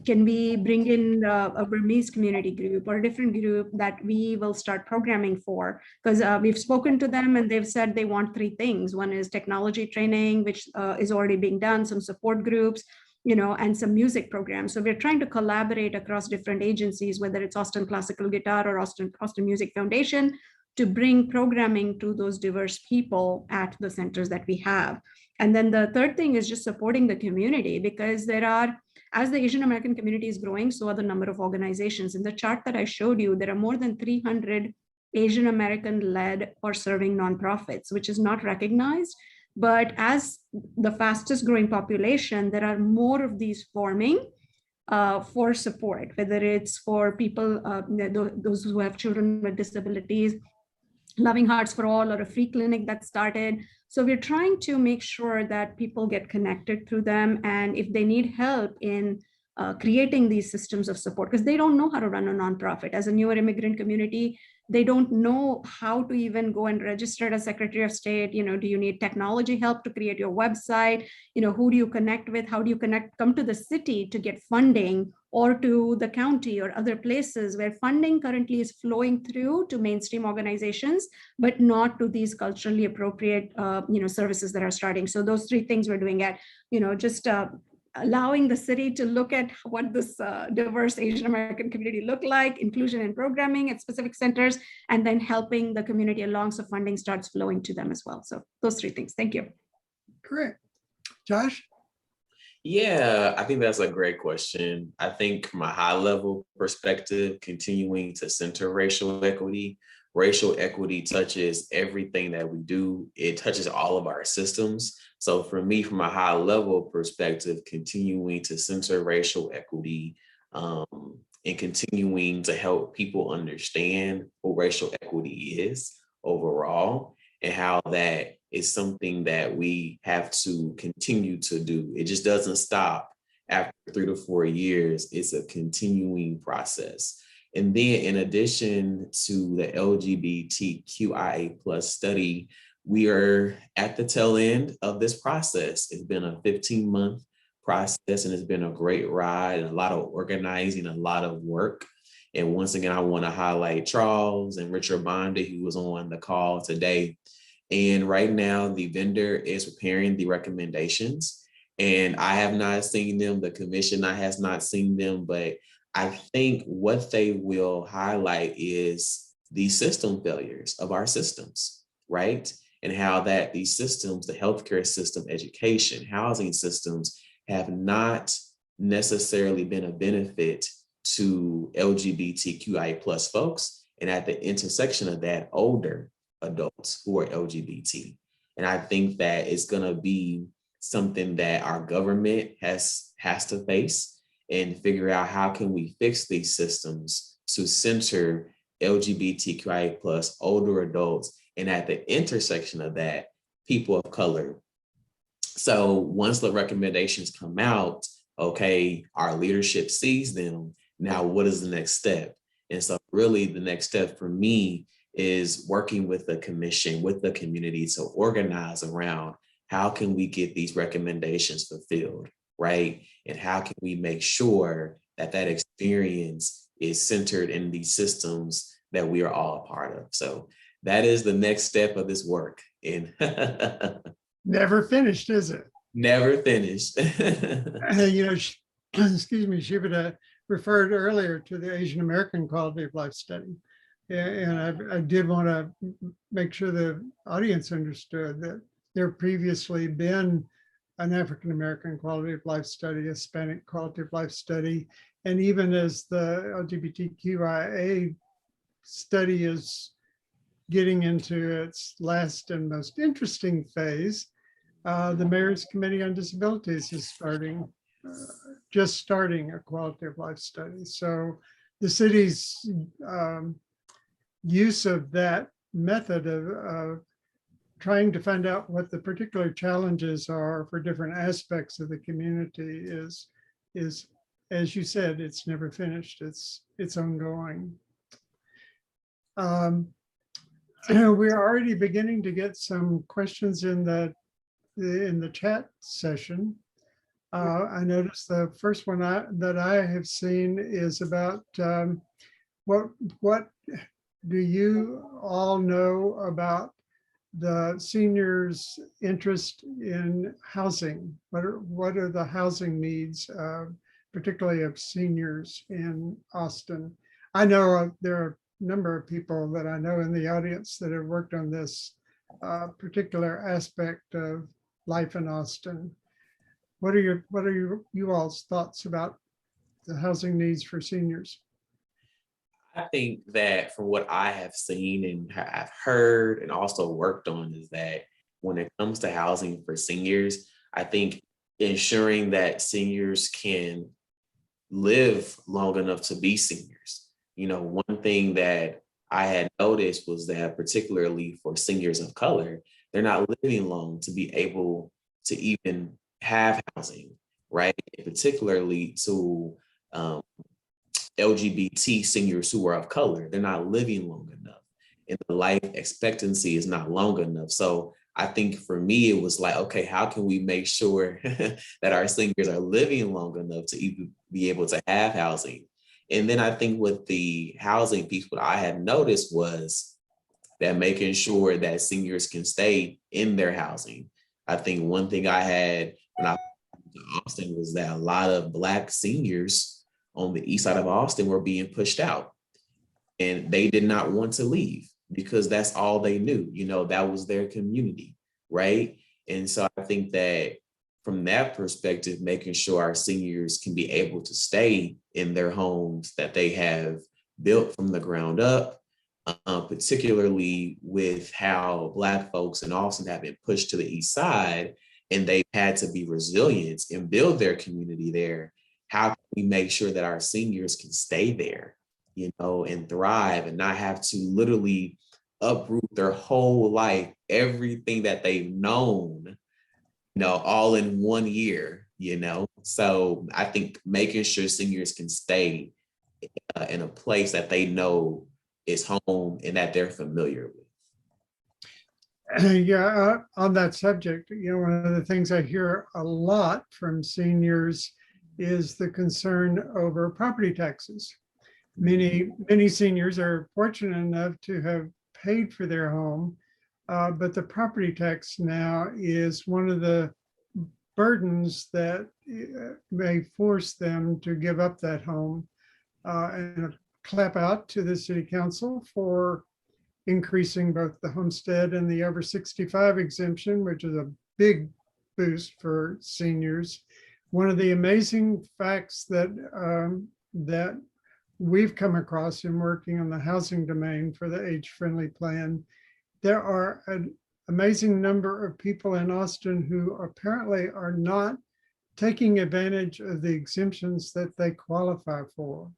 can we bring in a Burmese community group or a different group that we will start programming for? Because we've spoken to them and they've said they want 3 things. One is technology training, which is already being done, some support groups, and some music programs. So we're trying to collaborate across different agencies, whether it's Austin Classical Guitar or Austin Music Foundation, to bring programming to those diverse people at the centers that we have. And then the third thing is just supporting the community, because as the Asian American community is growing, so are the number of organizations. In the chart that I showed you, there are more than 300 Asian American led or serving nonprofits, which is not recognized. But as the fastest growing population, there are more of these forming for support, whether it's for people, those who have children with disabilities, Loving Hearts for All, or a free clinic that started. So we're trying to make sure that people get connected through them. And if they need help in creating these systems of support, because they don't know how to run a nonprofit. As a newer immigrant community, they don't know how to even go and register as Secretary of State. Do you need technology help to create your website? Who do you connect with? How do you come to the city to get funding, or to the county or other places where funding currently is flowing through to mainstream organizations, but not to these culturally appropriate, services that are starting. So those 3 things we're doing at, just allowing the city to look at what this diverse Asian American community look like, inclusion in programming at specific centers, and then helping the community along so funding starts flowing to them as well. So those 3 things. Thank you. Great. Josh? Yeah, I think that's a great question. I think from a high level perspective, continuing to center racial equity touches everything that we do. It touches all of our systems. So for me, from a high level perspective, continuing to center racial equity and continuing to help people understand what racial equity is overall, and how that is something that we have to continue to do. It just doesn't stop after 3 to 4 years. It's a continuing process. And then in addition to the LGBTQIA plus study, we are at the tail end of this process. It's been a 15-month process, and it's been a great ride, and a lot of organizing, a lot of work. And once again, I want to highlight Charles and Richard Bondi, who was on the call today. And right now, the vendor is preparing the recommendations, and I have not seen them. The commission has not seen them, but I think what they will highlight is the system failures of our systems, right? And how that these systems, the healthcare system, education, housing systems, have not necessarily been a benefit to LGBTQIA plus folks, and at the intersection of that, older adults who are LGBT. And I think that it's going to be something that our government has to face and figure out how can we fix these systems to center LGBTQIA plus older adults, and at the intersection of that, people of color. So once the recommendations come out, okay, our leadership sees them. Now, what is the next step? And so really the next step for me is working with the commission, with the community, to organize around how can we get these recommendations fulfilled, right? And how can we make sure that that experience is centered in these systems that we are all a part of? So that is the next step of this work. And Never finished, is it? never finished. Excuse me, Shubhada referred earlier to the Asian American Quality of Life study. and I did want to make sure the audience understood that there previously been an African-American quality of life study, a Hispanic quality of life study, and even as the LGBTQIA study is getting into its last and most interesting phase, the Mayor's Committee on Disabilities is just starting a quality of life study. So the city's use of that method of trying to find out what the particular challenges are for different aspects of the community is, as you said, it's never finished. It's ongoing. We're already beginning to get some questions in the chat session. I noticed the first one that I have seen is about what do you all know about the seniors' interest in housing? What are the housing needs, particularly of seniors in Austin? I know there are a number of people that I know in the audience that have worked on this particular aspect of life in Austin. What are you all's thoughts about the housing needs for seniors? I think that from what I have seen and I've heard and also worked on is that when it comes to housing for seniors, I think ensuring that seniors can live long enough to be seniors. You know, one thing that I had noticed was that particularly for seniors of color, they're not living long to be able to even have housing, right? Particularly to LGBT seniors who are of color, they're not living long enough and the life expectancy is not long enough. So I think for me, it was like, okay, how can we make sure that our seniors are living long enough to even be able to have housing? And then I think with the housing piece, what I had noticed was that making sure that seniors can stay in their housing. I think one thing I had when I moved to Austin was that a lot of Black seniors on the east side of Austin were being pushed out and they did not want to leave because that's all they knew, you know, that was their community, right? And so I think that from that perspective, making sure our seniors can be able to stay in their homes that they have built from the ground up, particularly with how Black folks in Austin have been pushed to the east side and they've had to be resilient and build their community there. How can we make sure that our seniors can stay there, you know, and thrive and not have to literally uproot their whole life, everything that they've known, you know, all in 1 year, you know? So I think making sure seniors can stay in a place that they know is home and that they're familiar with. Yeah, on that subject, you know, one of the things I hear a lot from seniors is the concern over property taxes. Many seniors are fortunate enough to have paid for their home, but the property tax now is one of the burdens that may force them to give up that home. And a clap out to the city council for increasing both the homestead and the over 65 exemption, which is a big boost for seniors. One of the amazing facts that that we've come across in working on the housing domain for the age-friendly plan, there are an amazing number of people in Austin who apparently are not taking advantage of the exemptions that they qualify for,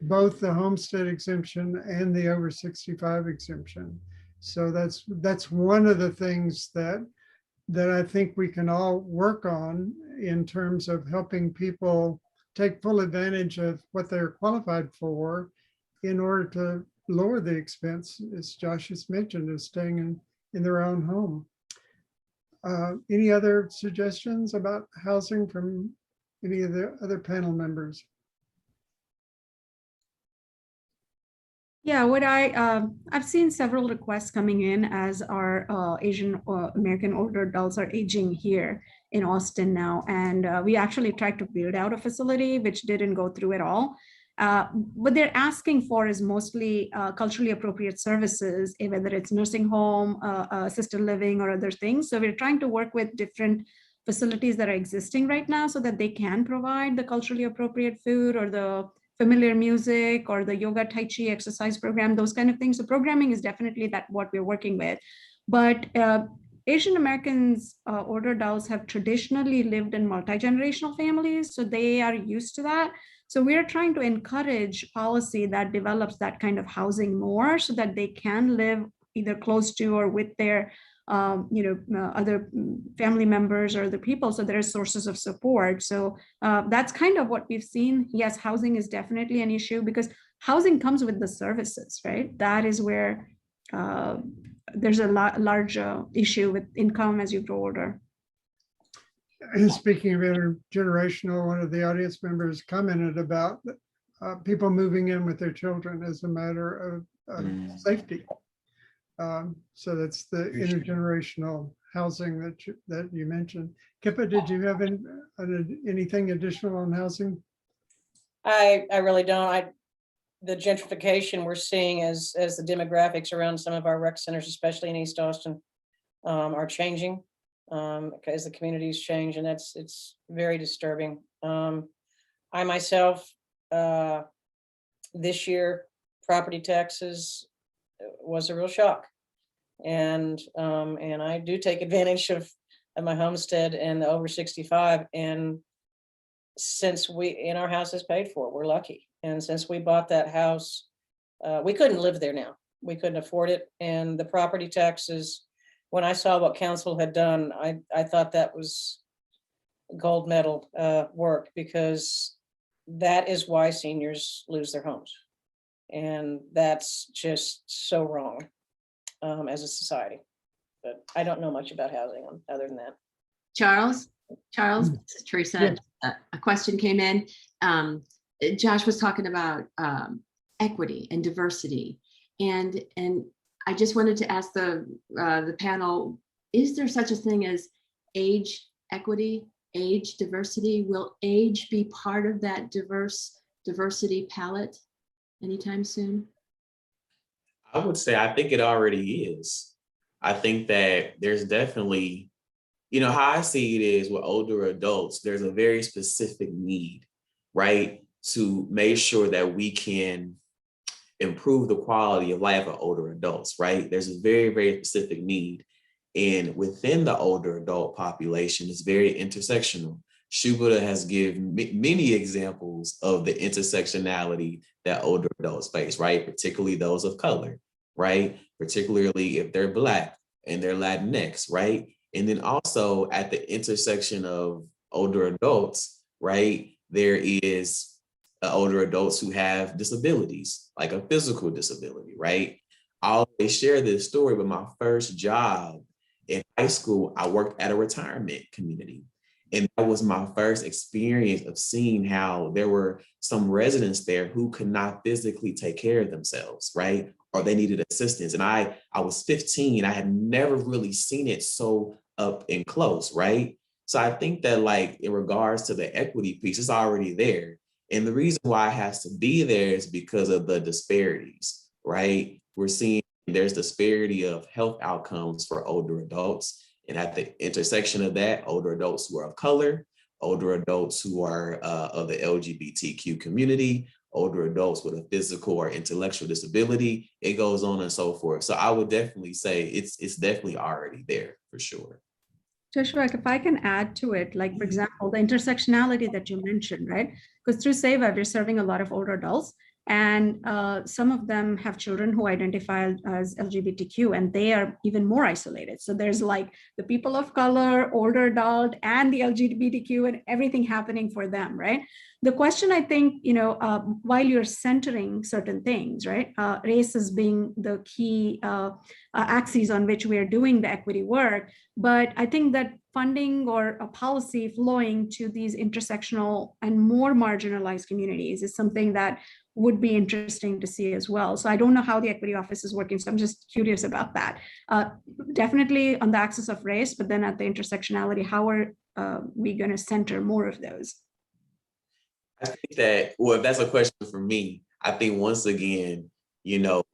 both the homestead exemption and the over 65 exemption. So that's one of the things that I think we can all work on in terms of helping people take full advantage of what they're qualified for in order to lower the expense, as Josh has mentioned, of staying in their own home. Any other suggestions about housing from any of the other panel members? Yeah, I've seen several requests coming in as our Asian American older adults are aging here in Austin now. And we actually tried to build out a facility, which didn't go through at all. What they're asking for is mostly culturally appropriate services, whether it's nursing home, assisted living, or other things. So we're trying to work with different facilities that are existing right now so that they can provide the culturally appropriate food or the familiar music or the yoga, tai chi exercise program, those kind of things. So programming is definitely what we're working with. But Asian Americans, older adults, have traditionally lived in multi-generational families, so they are used to that. So we're trying to encourage policy that develops that kind of housing more so that they can live either close to or with their other family members or other people. So there are sources of support. So that's kind of what we've seen. Yes, housing is definitely an issue because housing comes with the services, right? That is where there's a large issue with income as you grow older. And speaking of intergenerational, one of the audience members commented about people moving in with their children as a matter of safety. So that's the intergenerational housing that you mentioned. Kipa, did you have anything additional on housing? I really don't. The gentrification we're seeing as the demographics around some of our rec centers, especially in East Austin, are changing as the communities change, and it's very disturbing. I myself, this year, property taxes was a real shock, and I do take advantage of my homestead and the over 65, and since our house is paid for, we're lucky. And since we bought that house, we couldn't live there now. We couldn't afford it. And the property taxes, when I saw what council had done, I thought that was gold medal work, because that is why seniors lose their homes. And that's just so wrong as a society. But I don't know much about housing other than that. Charles, this is Teresa. Yes. A question came in. Josh was talking about equity and diversity, and I just wanted to ask the panel: is there such a thing as age equity, age diversity? Will age be part of that diversity palette anytime soon? I would say I think it already is. I think that there's definitely, how I see it is with older adults, there's a very specific need, right? To make sure that we can improve the quality of life of older adults, right? There's a very, very specific need. And within the older adult population, it's very intersectional. Shubhada has given many examples of the intersectionality that older adults face, right? Particularly those of color, right? Particularly if they're Black and they're Latinx, right? And then also at the intersection of older adults, right, there is older adults who have disabilities, like a physical disability, right? I always share this story, but my first job in high school, I worked at a retirement community. And that was my first experience of seeing how there were some residents there who could not physically take care of themselves, right? Or they needed assistance. And I was 15, I had never really seen it so up and close, right? So I think that, like, in regards to the equity piece, it's already there. And the reason why it has to be there is because of the disparities, right? We're seeing there's disparity of health outcomes for older adults. And at the intersection of that, older adults who are of color, older adults who are of the LGBTQ community, older adults with a physical or intellectual disability, it goes on and so forth. So I would definitely say it's definitely already there for sure. Joshua, if I can add to it, like, for example, the intersectionality that you mentioned, right? Because through SAIVA, we're serving a lot of older adults, and some of them have children who identify as LGBTQ, and they are even more isolated. So there's like the people of color, older adult, and the LGBTQ, and everything happening for them, right? The question, I think, while you're centering certain things, right? Race as being the key axes on which we are doing the equity work. But I think that funding or a policy flowing to these intersectional and more marginalized communities is something that would be interesting to see as well. So I don't know how the equity office is working, so I'm just curious about that. Definitely on the axis of race, but then at the intersectionality, how are we going to center more of those? I think that, well, if that's a question for me, I think once again,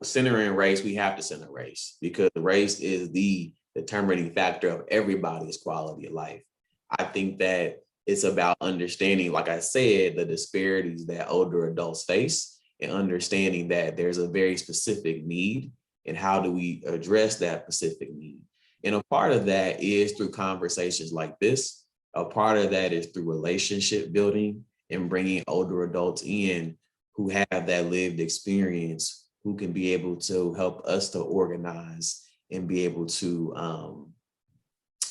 centering race, we have to center race because race is the determining factor of everybody's quality of life. I think that it's about understanding, like I said, the disparities that older adults face and understanding that there's a very specific need and how do we address that specific need. And a part of that is through conversations like this. A part of that is through relationship building and bringing older adults in who have that lived experience, who can be able to help us to organize and be able to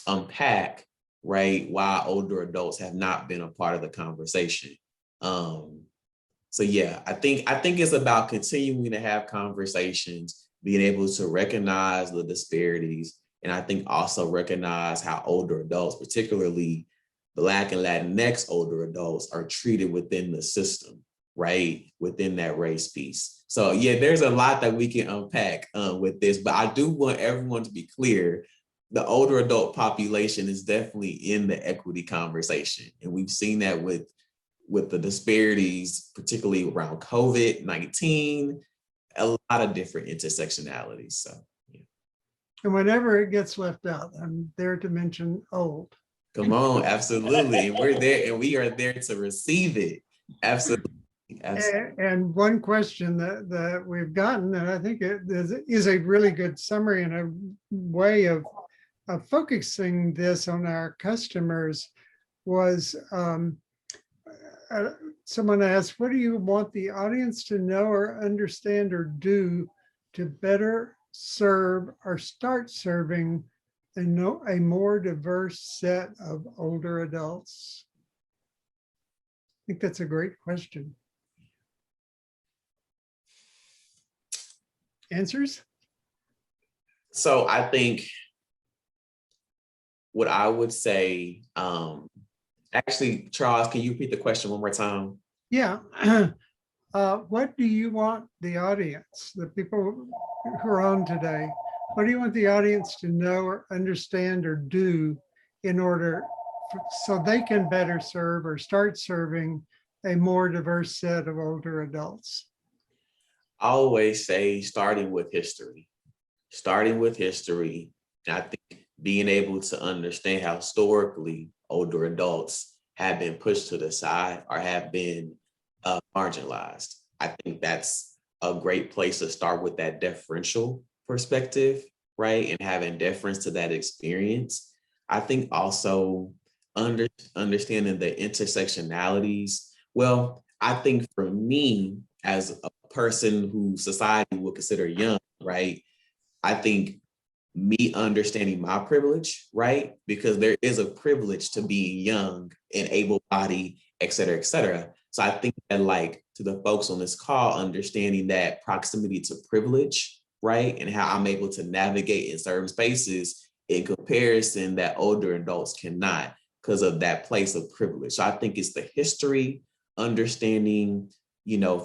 unpack, right, why older adults have not been a part of the conversation. So yeah, I think it's about continuing to have conversations, being able to recognize the disparities, and I think also recognize how older adults, particularly Black and Latinx older adults, are treated within the system, right? Within that race piece. So yeah, there's a lot that we can unpack with this, but I do want everyone to be clear. The older adult population is definitely in the equity conversation. And we've seen that with the disparities, particularly around COVID-19, a lot of different intersectionalities. So, yeah. And whenever it gets left out, I'm there to mention old. Come on, absolutely. And we're there and we are there to receive it. Absolutely. Absolutely. And one question that we've gotten, and I think it is a really good summary and a way of focusing this on our customers, was someone asked, what do you want the audience to know or understand or do to better serve or start serving a more diverse set of older adults? I think that's a great question. Answers? So I think what I would say, actually, Charles, can you repeat the question one more time? Yeah. What do you want the audience, the people who are on today, what do you want the audience to know or understand or do in order so they can better serve or start serving a more diverse set of older adults? I always say starting with history. And I think being able to understand how historically older adults have been pushed to the side or have been marginalized. I think that's a great place to start with that deferential perspective, right? And having deference to that experience. I think also understanding the intersectionalities. Well, I think for me, as a person who society would consider young, right? I think me understanding my privilege, right? Because there is a privilege to being young and able-bodied, et cetera, et cetera. So I think that, like, to the folks on this call, understanding that proximity to privilege, right? And how I'm able to navigate in certain spaces in comparison that older adults cannot because of that place of privilege. So I think it's the history, understanding,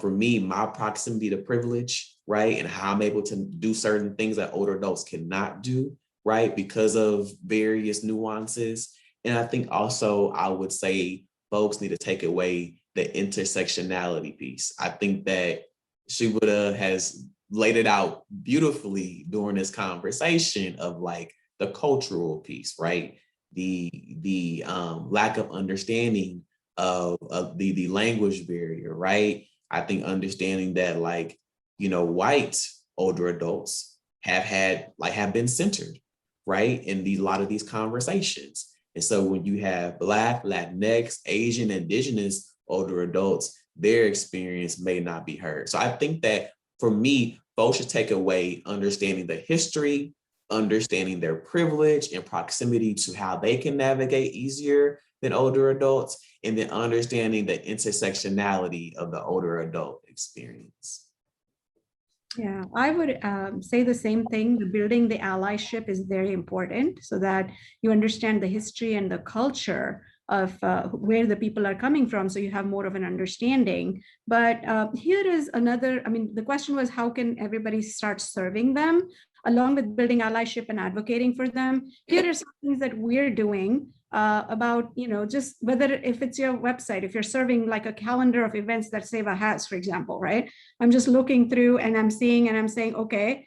for me, my proximity to privilege, right? And how I'm able to do certain things that older adults cannot do, right? Because of various nuances. And I think also I would say folks need to take away the intersectionality piece. I think that Shubhada has laid it out beautifully during this conversation of like the cultural piece, right? The lack of understanding of the language barrier, right? I think understanding that, like, white older adults have been centered, right? In a lot of these conversations. And so when you have Black, Latinx, Asian, Indigenous older adults, their experience may not be heard. So I think that for me, folks should take away understanding the history, understanding their privilege and proximity to how they can navigate easier than older adults, and then understanding the intersectionality of the older adult experience. Yeah, I would say the same thing. Building the allyship is very important so that you understand the history and the culture of where the people are coming from, so you have more of an understanding. But here is another, the question was, how can everybody start serving them? along with building allyship and advocating for them. Here are some things that we're doing about, just whether if it's your website, if you're serving like a calendar of events that SAIVA has, for example, right? I'm just looking through and I'm seeing and I'm saying, okay,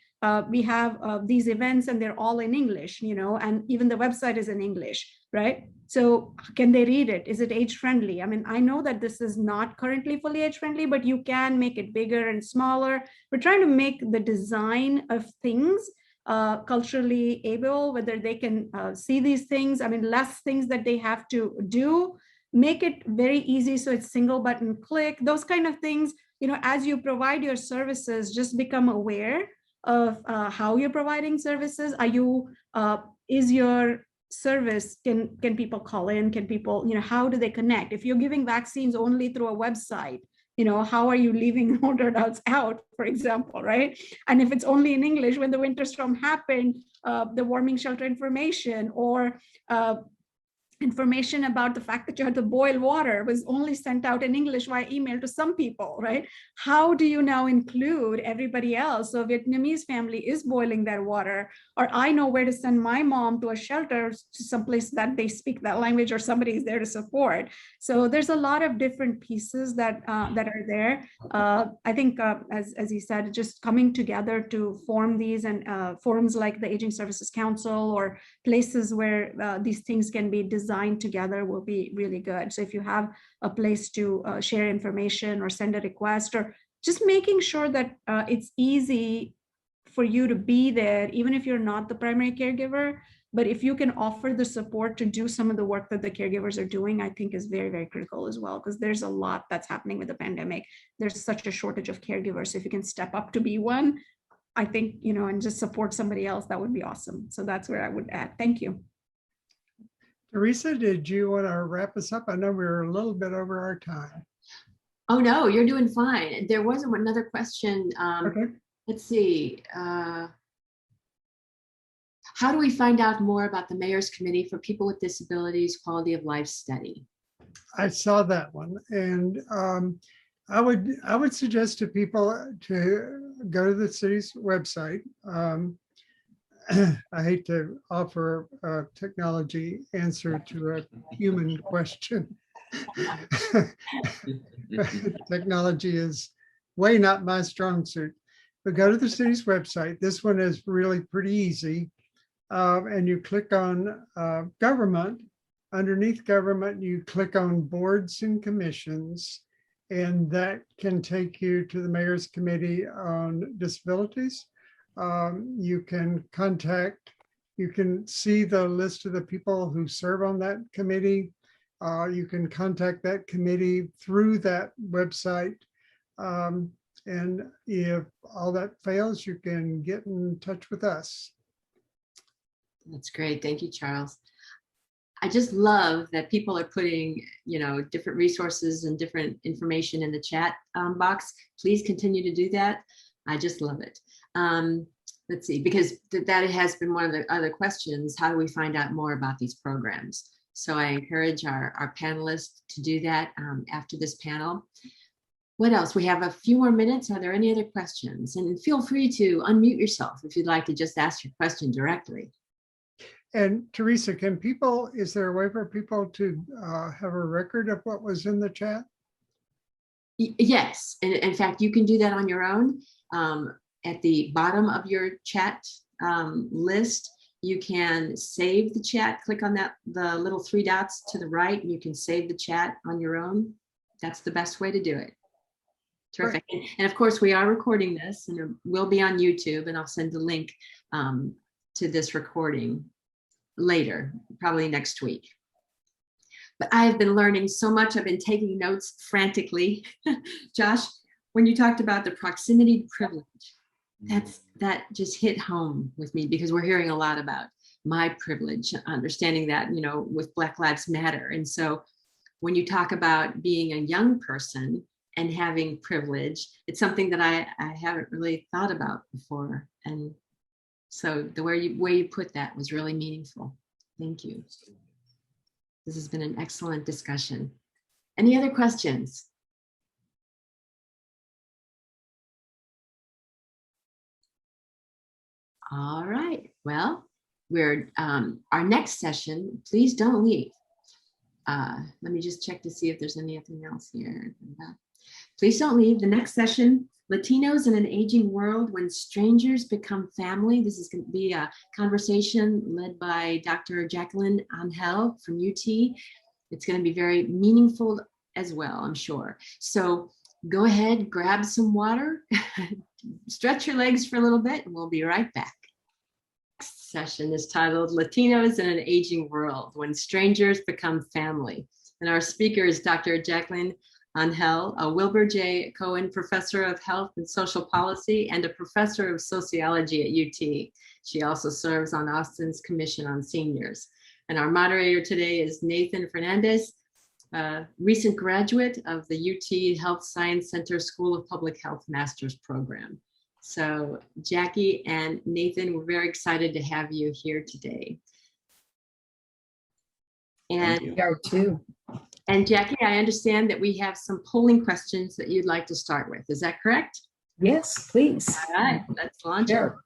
we have these events and they're all in English, and even the website is in English, right? So can they read it? Is it age friendly? I mean, I know that this is not currently fully age friendly, but you can make it bigger and smaller. We're trying to make the design of things culturally able, whether they can see these things. I mean, less things that they have to do, make it very easy. So it's single button click, those kind of things. As you provide your services, just become aware of how you're providing services. Is your service, can people call in? Can people, how do they connect? If you're giving vaccines only through a website, how are you leaving older adults out, for example, right? And if it's only in English, when the winter storm happened, the warming shelter information or information about the fact that you had to boil water was only sent out in English via email to some people, right? How do you now include everybody else? So Vietnamese family is boiling their water, or I know where to send my mom to a shelter, to someplace that they speak that language or somebody is there to support. So there's a lot of different pieces that are there. I think, as he said, just coming together to form these and forums like the Aging Services Council or places where these things can be designed together will be really good. So if you have a place to share information or send a request, or just making sure that it's easy for you to be there, even if you're not the primary caregiver, but if you can offer the support to do some of the work that the caregivers are doing, I think is very, very critical as well, because there's a lot that's happening with the pandemic. There's such a shortage of caregivers. So if you can step up to be one, I think, and just support somebody else, that would be awesome. So that's where I would add. Thank you. Teresa, did you want to wrap us up? I know we were a little bit over our time. Oh, no, you're doing fine. There was another question. Okay. Let's see. How do we find out more about the Mayor's Committee for People with Disabilities Quality of Life Study? I saw that one, and I would suggest to people to go to the city's website. I hate to offer a technology answer to a human question. Technology is way not my strong suit, but go to the city's website. This one is really pretty easy. And you click on government. Underneath government, you click on boards and commissions, and that can take you to the Mayor's Committee on Disabilities. You can see the list of the people who serve on that committee. You can contact that committee through that website. And if all that fails, you can get in touch with us. That's great. Thank you, Charles. I just love that people are putting, different resources and different information in the chat box. Please continue to do that. I just love it. Let's see, because that has been one of the other questions. How do we find out more about these programs? So I encourage our panelists to do that after this panel. What else? We have a few more minutes. Are there any other questions? And feel free to unmute yourself if you'd like to just ask your question directly. And Teresa, is there a way for people to have a record of what was in the chat? Yes, in fact, you can do that on your own. At the bottom of your chat list, you can save the chat. Click on the little 3 dots to the right, and you can save the chat on your own. That's the best way to do it. Terrific. Right. And of course, we are recording this, and it will be on YouTube, and I'll send the link to this recording later, probably next week. But I have been learning so much. I've been taking notes frantically. Josh, when you talked about the proximity privilege, that just hit home with me, because we're hearing a lot about my privilege, understanding that, with Black Lives Matter. And so when you talk about being a young person and having privilege, it's something that I haven't really thought about before. And so the way you put that was really meaningful. Thank you. This has been an excellent discussion. Any other questions? All right. Well, we're our next session. Please don't leave. Let me just check to see if there's anything else here. Please don't leave. The next session, Latinos in an Aging World When Strangers Become Family. This is going to be a conversation led by Dr. Jacqueline Angel from UT. It's going to be very meaningful as well, I'm sure. So go ahead, grab some water, stretch your legs for a little bit, and we'll be right back. Next session is titled Latinos in an Aging World When Strangers Become Family. And our speaker is Dr. Jacqueline Angel, a Wilbur J. Cohen Professor of Health and Social Policy and a Professor of Sociology at UT. She also serves on Austin's Commission on Seniors. And our moderator today is Nathan Fernandez, a recent graduate of the UT Health Science Center School of Public Health Master's Program. So Jackie and Nathan, we're very excited to have you here today. And We are too. And Jackie, I understand that we have some polling questions that you'd like to start with. Is that correct? Yes, please. All right, let's launch it. Sure.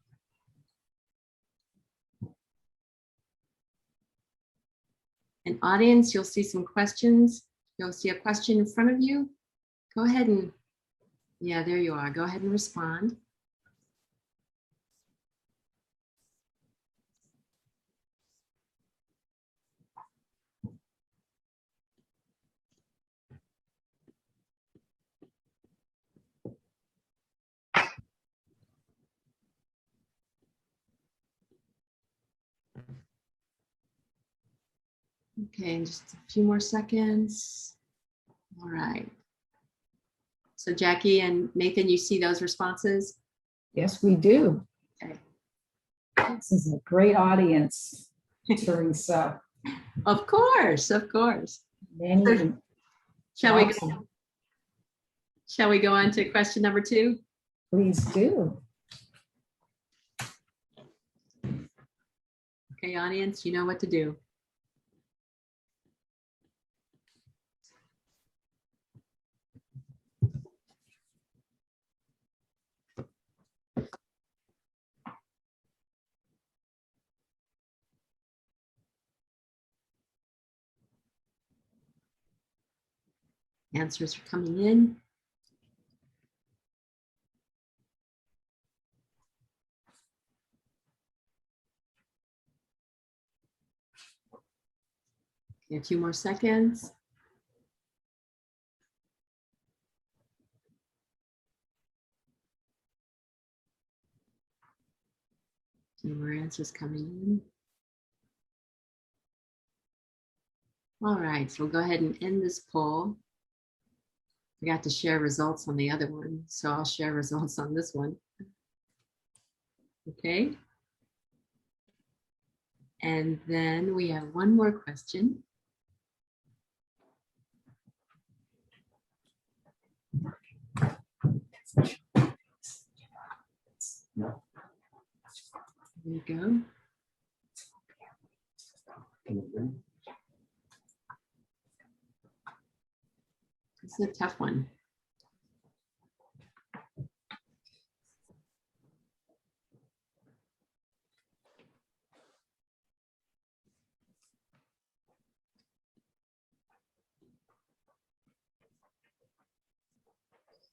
And audience, you'll see some questions. You'll see a question in front of you. Go ahead and, yeah, there you are. Go ahead and respond. Okay, just a few more seconds. All right. So Jackie and Nathan, you see those responses? Yes, we do. Okay. This is a great audience, Teresa. Of course, of course. Many. Shall we Awesome. go? Shall we go on to question number 2? Please do. Okay, audience, you know what to do. Answers are coming in. Okay, a few more seconds. A few more answers coming in. All right, so we'll go ahead and end this poll. I got to share results on the other one, so I'll share results on this one. Okay. And then we have one more question. There you go. This is a tough one.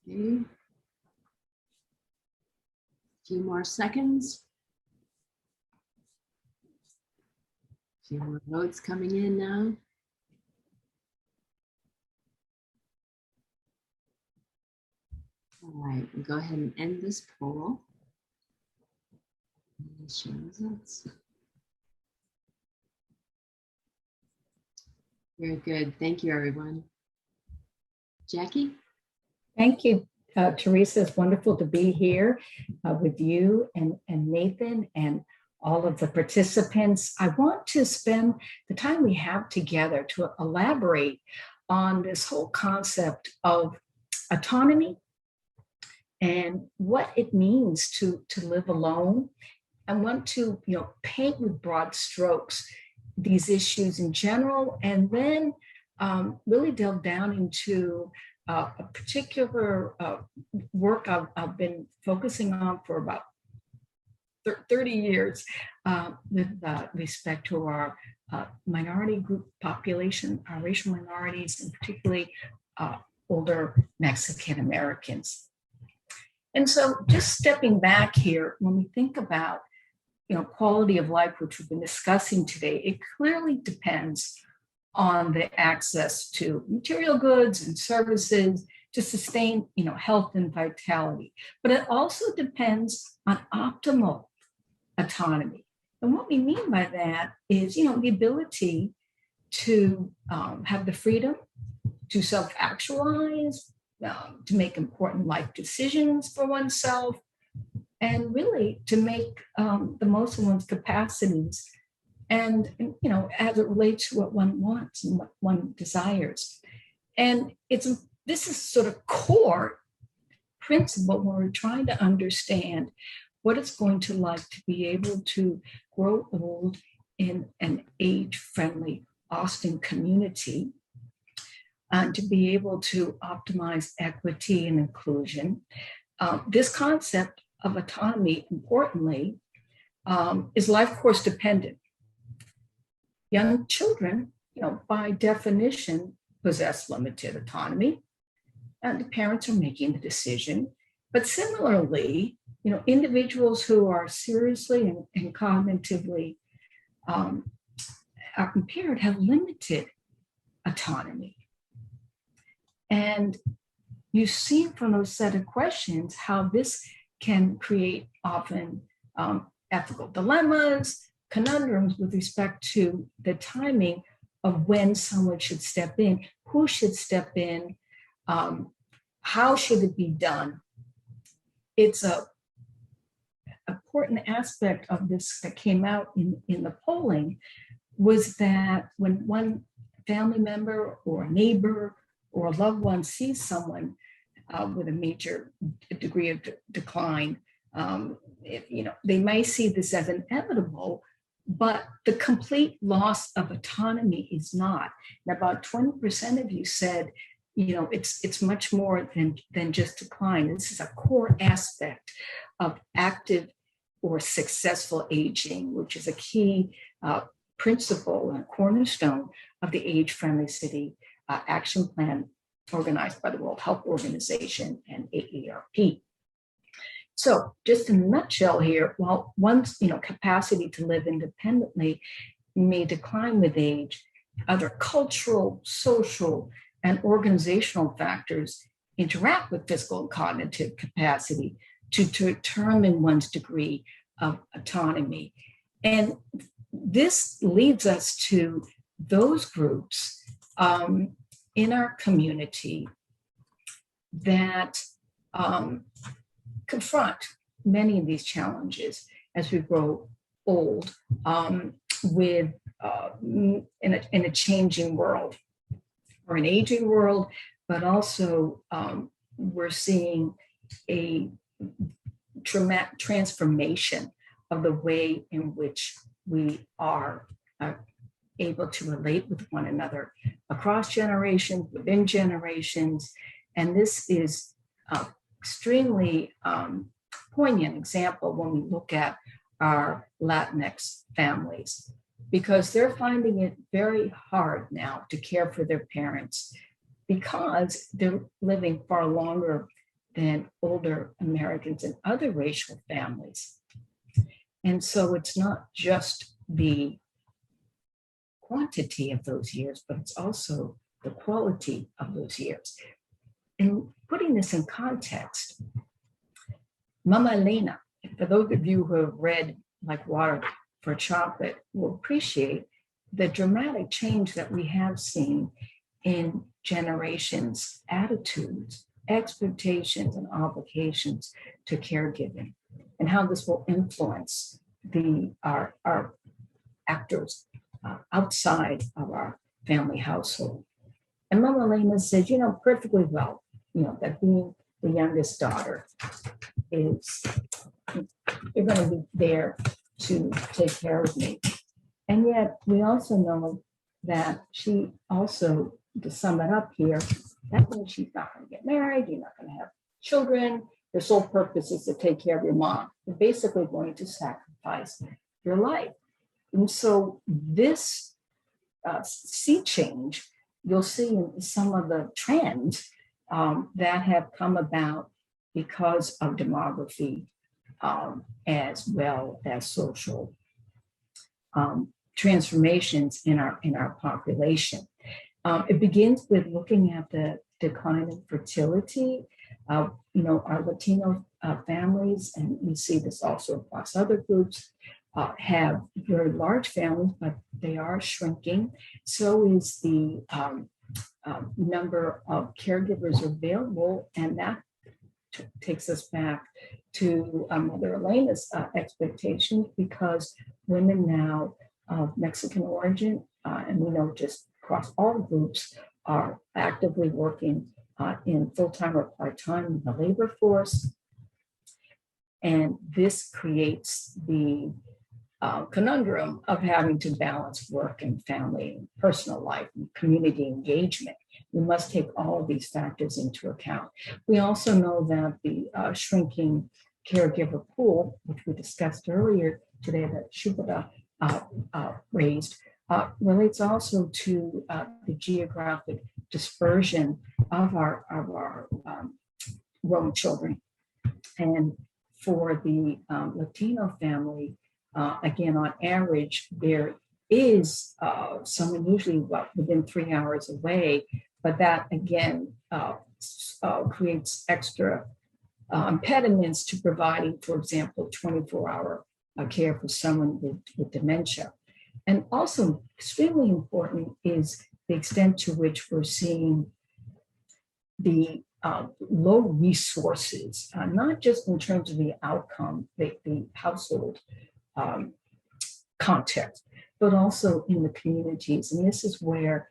Okay. A few more seconds. A few more votes coming in now. All right, we'll go ahead and end this poll. Share results. Very good. Thank you, everyone. Jackie? Thank you, Teresa. It's wonderful to be here with you and Nathan and all of the participants. I want to spend the time we have together to elaborate on this whole concept of autonomy and what it means to live alone. I want to paint with broad strokes these issues in general, and then really delve down into a particular work I've been focusing on for about 30 years with respect to our minority group population, our racial minorities, and particularly older Mexican Americans. And so just stepping back here, when we think about quality of life, which we've been discussing today, it clearly depends on the access to material goods and services to sustain health and vitality. But it also depends on optimal autonomy. And what we mean by that is the ability to have the freedom to self-actualize, to make important life decisions for oneself, and really to make the most of one's capacities, and as it relates to what one wants and what one desires. And this is sort of core principle when we're trying to understand what it's going to like to be able to grow old in an age-friendly Austin community, and to be able to optimize equity and inclusion. This concept of autonomy, importantly, is life course dependent. Young children, by definition, possess limited autonomy, and the parents are making the decision. But similarly, individuals who are seriously and cognitively impaired have limited autonomy. And you've seen from those set of questions how this can create often ethical dilemmas, conundrums with respect to the timing of when someone should step in, who should step in, how should it be done. It's an important aspect of this that came out in the polling was that when one family member or a neighbor or a loved one sees someone with a major degree of decline, they may see this as inevitable, but the complete loss of autonomy is not. And about 20% of you said, it's much more than just decline. This is a core aspect of active or successful aging, which is a key principle and cornerstone of the Age-Friendly City Action Plan organized by the World Health Organization and AARP. So just in a nutshell here, while one's capacity to live independently may decline with age, other cultural, social, and organizational factors interact with physical and cognitive capacity to determine one's degree of autonomy. And this leads us to those groups in our community that confront many of these challenges as we grow old in a changing world, or an aging world, but also we're seeing a dramatic transformation of the way in which we are able to relate with one another across generations, within generations. And this is extremely poignant example when we look at our Latinx families, because they're finding it very hard now to care for their parents because they're living far longer than older Americans and other racial families. And so it's not just the quantity of those years, but it's also the quality of those years. And putting this in context, Mama Elena, for those of you who have read Like Water for Chocolate, will appreciate the dramatic change that we have seen in generations' attitudes, expectations, and obligations to caregiving, and how this will influence our actors outside of our family household. And Mama Elena said, perfectly well, that being the youngest daughter is, you're going to be there to take care of me. And yet we also know that she also, to sum it up here, that means she's not going to get married, you're not going to have children, their sole purpose is to take care of your mom. They're basically going to sacrifice your life. And so this sea change, you'll see in some of the trends that have come about because of demography, as well as social transformations in our population. It begins with looking at the decline in fertility. Our Latino families, and we see this also across other groups, have very large families, but they are shrinking. So is the number of caregivers available, and that takes us back to Mother Elena's expectations, because women now of Mexican origin, and we know just across all groups, are actively working in full-time or part-time in the labor force. And this creates the conundrum of having to balance work and family and personal life and community engagement. We must take all of these factors into account. We also know that the shrinking caregiver pool, which we discussed earlier today, that Shubhada raised, relates also to the geographic dispersion of our grown children. And for the Latino family, again, on average, there is someone usually within 3 hours away, but that again creates extra impediments to providing, for example, 24-hour care for someone with dementia. And also extremely important is the extent to which we're seeing the low resources, not just in terms of the outcome, the household context, but also in the communities. And this is where,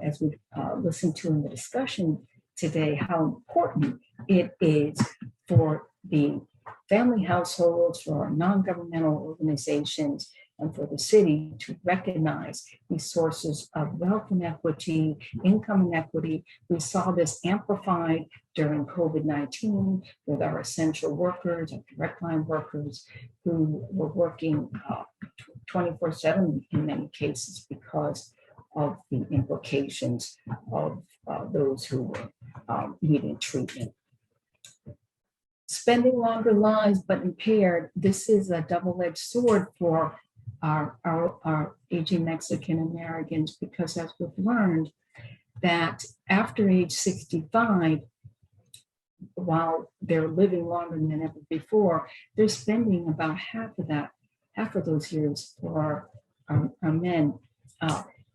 as we listened to in the discussion today, how important it is for the family households, for our non-governmental organizations, and for the city to recognize these sources of wealth inequity, income inequity. We saw this amplified during COVID-19 with our essential workers and direct line workers who were working 24/7 in many cases because of the implications of those who were needing treatment. Spending longer lives but impaired, this is a double-edged sword for our aging Mexican Americans, because as we've learned that after age 65, while they're living longer than ever before, they're spending about half of those years for our men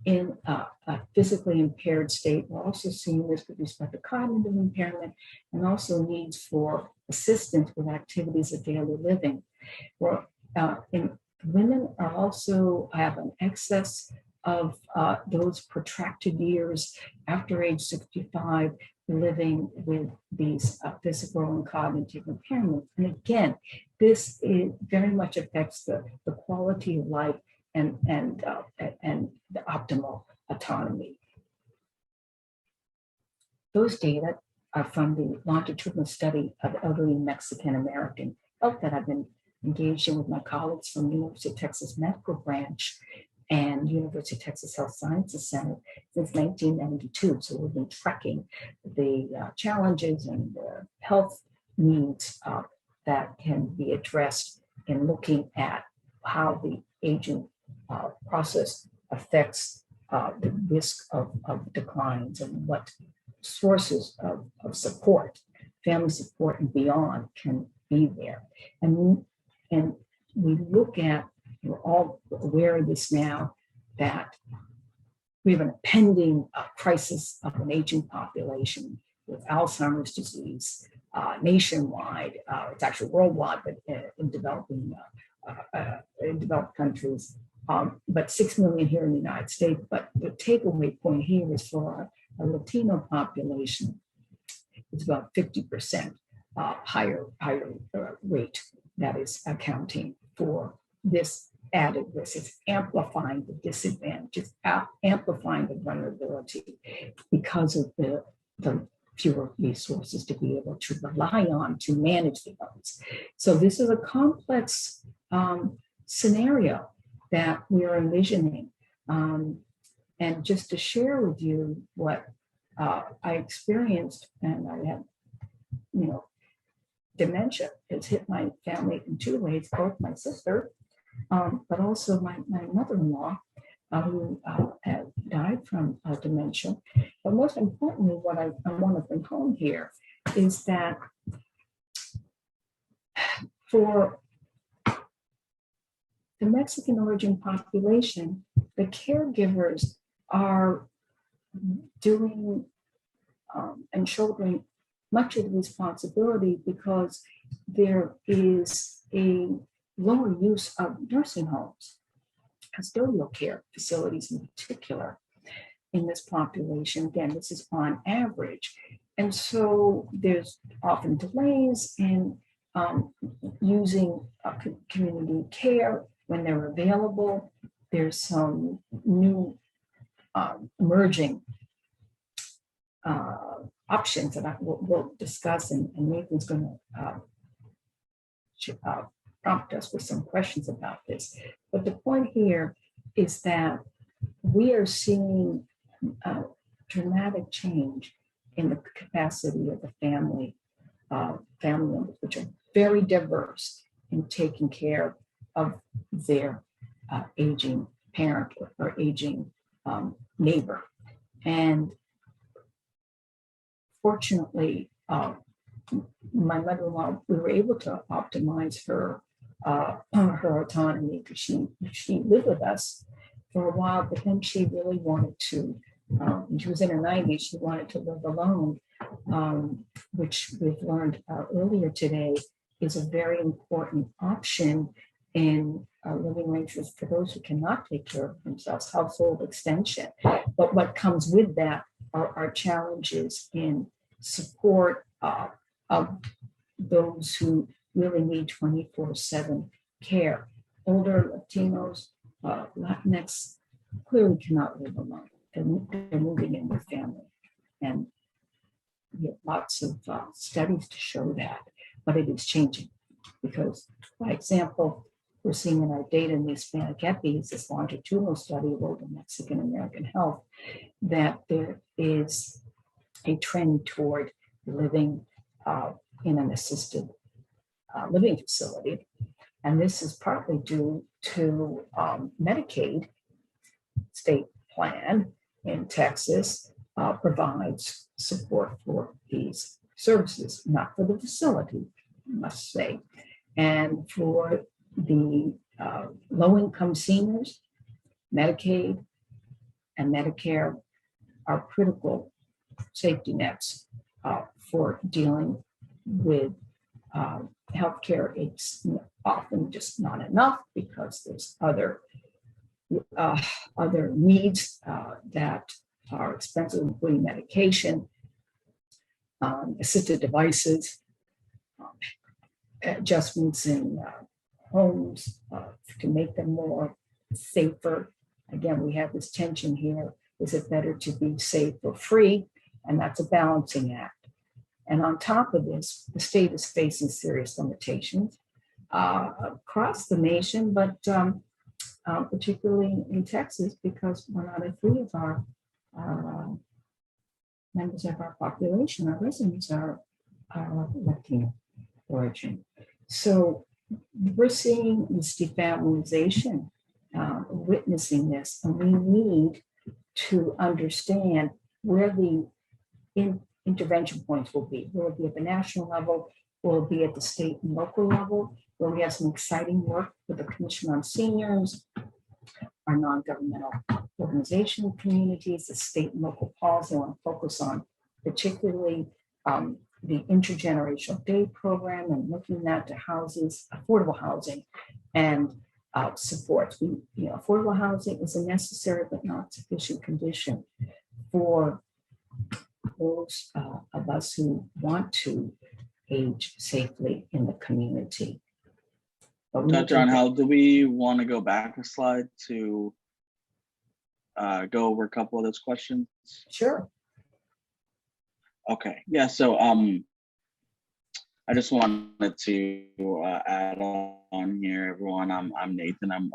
in a physically impaired state. We're also seeing this with respect to cognitive impairment and also needs for assistance with activities of daily living. Women are also have an excess of those protracted years after age 65 living with these physical and cognitive impairments. And again, this very much affects the quality of life and the optimal autonomy. Those data are from the longitudinal study of elderly Mexican American health that I've been engaged in with my colleagues from University of Texas Medical Branch and University of Texas Health Sciences Center since 1992. So we've been tracking the challenges and the health needs that can be addressed in looking at how the aging process affects the risk of declines and what sources of support, family support and beyond, can be there. And we look at, we're all aware of this now, that we have an impending crisis of an aging population with Alzheimer's disease nationwide. It's actually worldwide, but in developed countries, but 6 million here in the United States. But the takeaway point here is for our Latino population, it's about 50% higher rate that is accounting for this added risk. It's amplifying the disadvantage, it's amplifying the vulnerability because of the fewer resources to be able to rely on to manage the funds. So this is a complex scenario that we are envisioning. And just to share with you what I experienced, and I had, dementia has hit my family in two ways, both my sister, but also my mother-in-law, who had died from dementia. But most importantly, what I want to bring home here is that for the Mexican origin population, the caregivers are doing and shouldering much of the responsibility because there is a lower use of nursing homes, custodial care facilities in particular in this population. Again, this is on average. And so there's often delays in using community care when they're available. There's some new emerging options that we'll discuss, and Nathan's going to prompt us with some questions about this. But the point here is that we are seeing a dramatic change in the capacity of the family members, which are very diverse in taking care of their aging parent or aging neighbor. And fortunately, my mother-in-law, we were able to optimize her autonomy because she lived with us for a while, but then she really wanted to, when she was in her 90s, she wanted to live alone, which we've learned earlier today is a very important option in living arrangements for those who cannot take care of themselves, household extension. But what comes with that are challenges in support of those who really need 24/7 care. Older Latinos, Latinx clearly cannot live alone. They're moving in with family. And we have lots of studies to show that, but it is changing because, by example, we're seeing in our data in the Hispanic EPIs, this longitudinal study of older Mexican American health, that there is a trend toward living in an assisted living facility. And this is partly due to Medicaid state plan in Texas provides support for these services, not for the facility, I must say. And for the low-income seniors, Medicaid and Medicare are critical safety nets for dealing with healthcare. It's often just not enough because there's other needs that are expensive, including medication, assisted devices, adjustments in homes to make them more safer. Again, we have this tension here. Is it better to be safe or free? And that's a balancing act. And on top of this, the state is facing serious limitations across the nation, but particularly in Texas, because 1 out of 3 of our members of our population, our residents, are Latino origin. So we're seeing this defamilialization, witnessing this, and we need to understand where the intervention points will be. Will it be at the national level? Will it be at the state and local level? Where we have some exciting work with the Commission on Seniors, our non-governmental organization communities, the state and local policy I want to focus on, particularly the intergenerational day program and looking at the houses, affordable housing and supports. Affordable housing is a necessary but not sufficient condition for those of us who want to age safely in the community. Dr. Angel, do we want to go back a slide to go over a couple of those questions? Sure. Okay, yeah, so I just wanted to add on here, everyone. I'm Nathan. I'm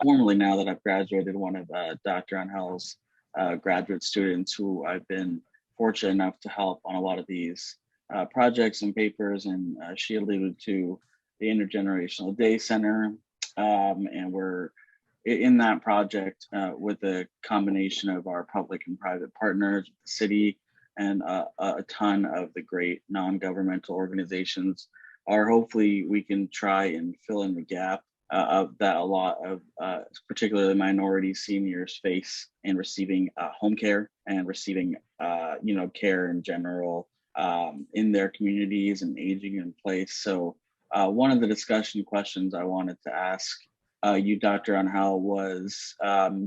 formerly, now that I've graduated, one of Dr. Angel's graduate students who I've been fortunate enough to help on a lot of these projects and papers. And she alluded to the Intergenerational Day Center, and we're in that project with a combination of our public and private partners, the city, and a ton of the great non-governmental organizations. Or hopefully we can try and fill in the gap of that a lot of particularly minority seniors face in receiving home care and receiving care in general in their communities and aging in place. So one of the discussion questions I wanted to ask you, Dr. Angel, was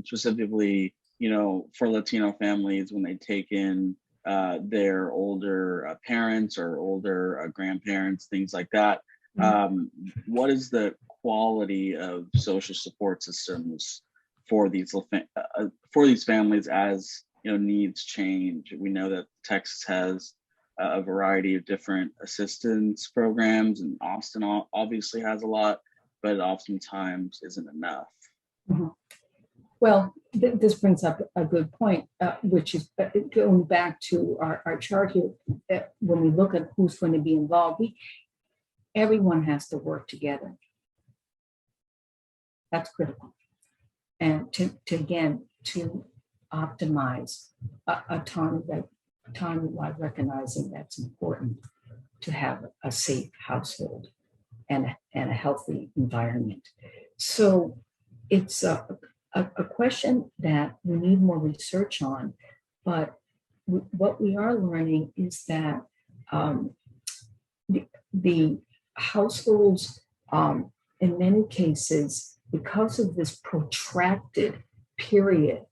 specifically, for Latino families when they take in their older parents or older grandparents, things like that. What is the quality of social support systems for these families as needs change? We know that Texas has a variety of different assistance programs, and Austin obviously has a lot, but it oftentimes isn't enough. Mm-hmm. Well, this brings up a good point, which is going back to our chart here. When we look at who's going to be involved, everyone has to work together. That's critical. And to optimize time-wise, recognizing that's important to have a safe household and a healthy environment. So it's a question that we need more research on, but what we are learning is that the households, in many cases, because of this protracted period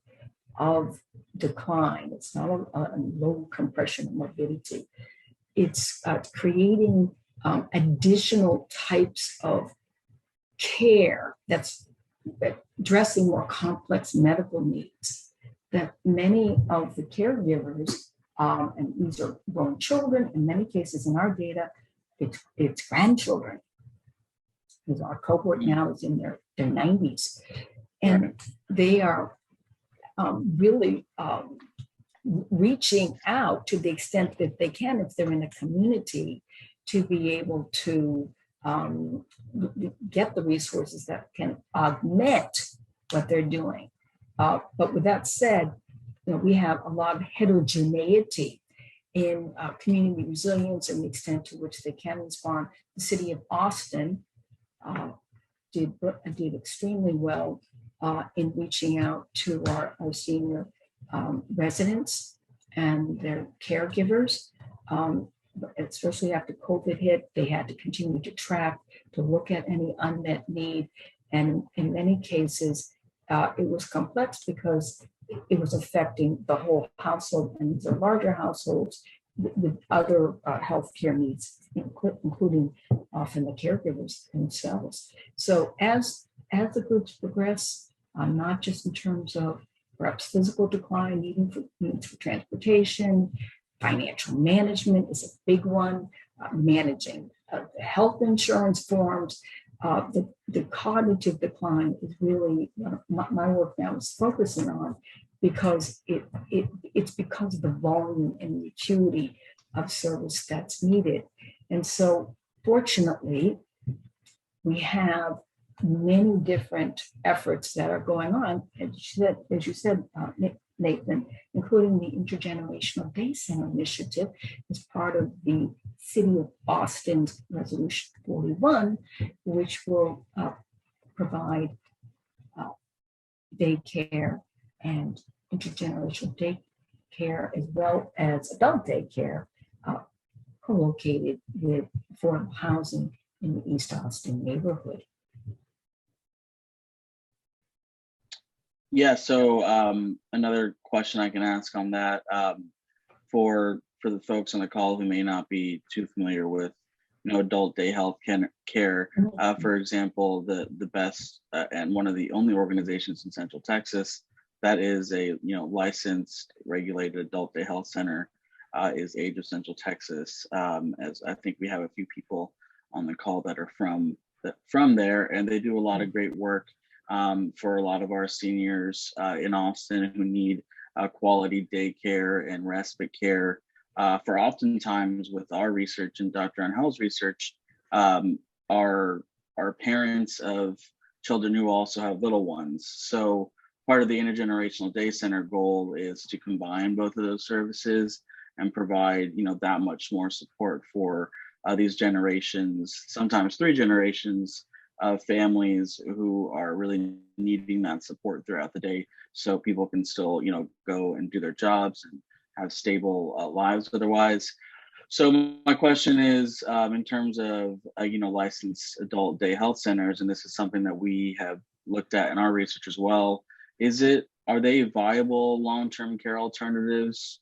of decline, it's not a low compression of morbidity, it's creating additional types of care that's addressing more complex medical needs that many of the caregivers, and these are grown children, in many cases in our data, it's grandchildren. Because our cohort now is in their 90s, and they are really reaching out to the extent that they can, if they're in a community, to be able to get the resources that can augment what they're doing. But with that said, we have a lot of heterogeneity in community resilience and the extent to which they can respond. The city of Austin did extremely well in reaching out to our senior residents and their caregivers. Especially after COVID hit, they had to continue to track, to look at any unmet need. And in many cases, it was complex because it was affecting the whole household, and these are larger households with other healthcare needs, including often the caregivers themselves. So as the groups progress, not just in terms of perhaps physical decline, needs for transportation, financial management is a big one, managing the health insurance forms. The cognitive decline is really what my work now is focusing on, because it's because of the volume and the acuity of service that's needed. And so fortunately, we have many different efforts that are going on, as you said, Nathan, including the Intergenerational Day Center initiative as part of the City of Austin's Resolution 41, which will provide daycare and intergenerational daycare, as well as adult daycare, co-located with affordable housing in the East Austin neighborhood. Yeah, so another question I can ask on that, for the folks on the call who may not be too familiar with adult day health care, for example, the best and one of the only organizations in Central Texas that is a licensed, regulated adult day health center is Age of Central Texas. As I think we have a few people on the call that are from there, and they do a lot of great work for a lot of our seniors in Austin who need quality daycare and respite care. For oftentimes with our research and Dr. Angel's research, are parents of children who also have little ones. So part of the Intergenerational Day Center goal is to combine both of those services and provide, that much more support for these generations, sometimes 3 generations of families who are really needing that support throughout the day, so people can still, go and do their jobs and have stable lives otherwise. So my question is, in terms of, licensed adult day health centers, and this is something that we have looked at in our research as well, are they viable long-term care alternatives,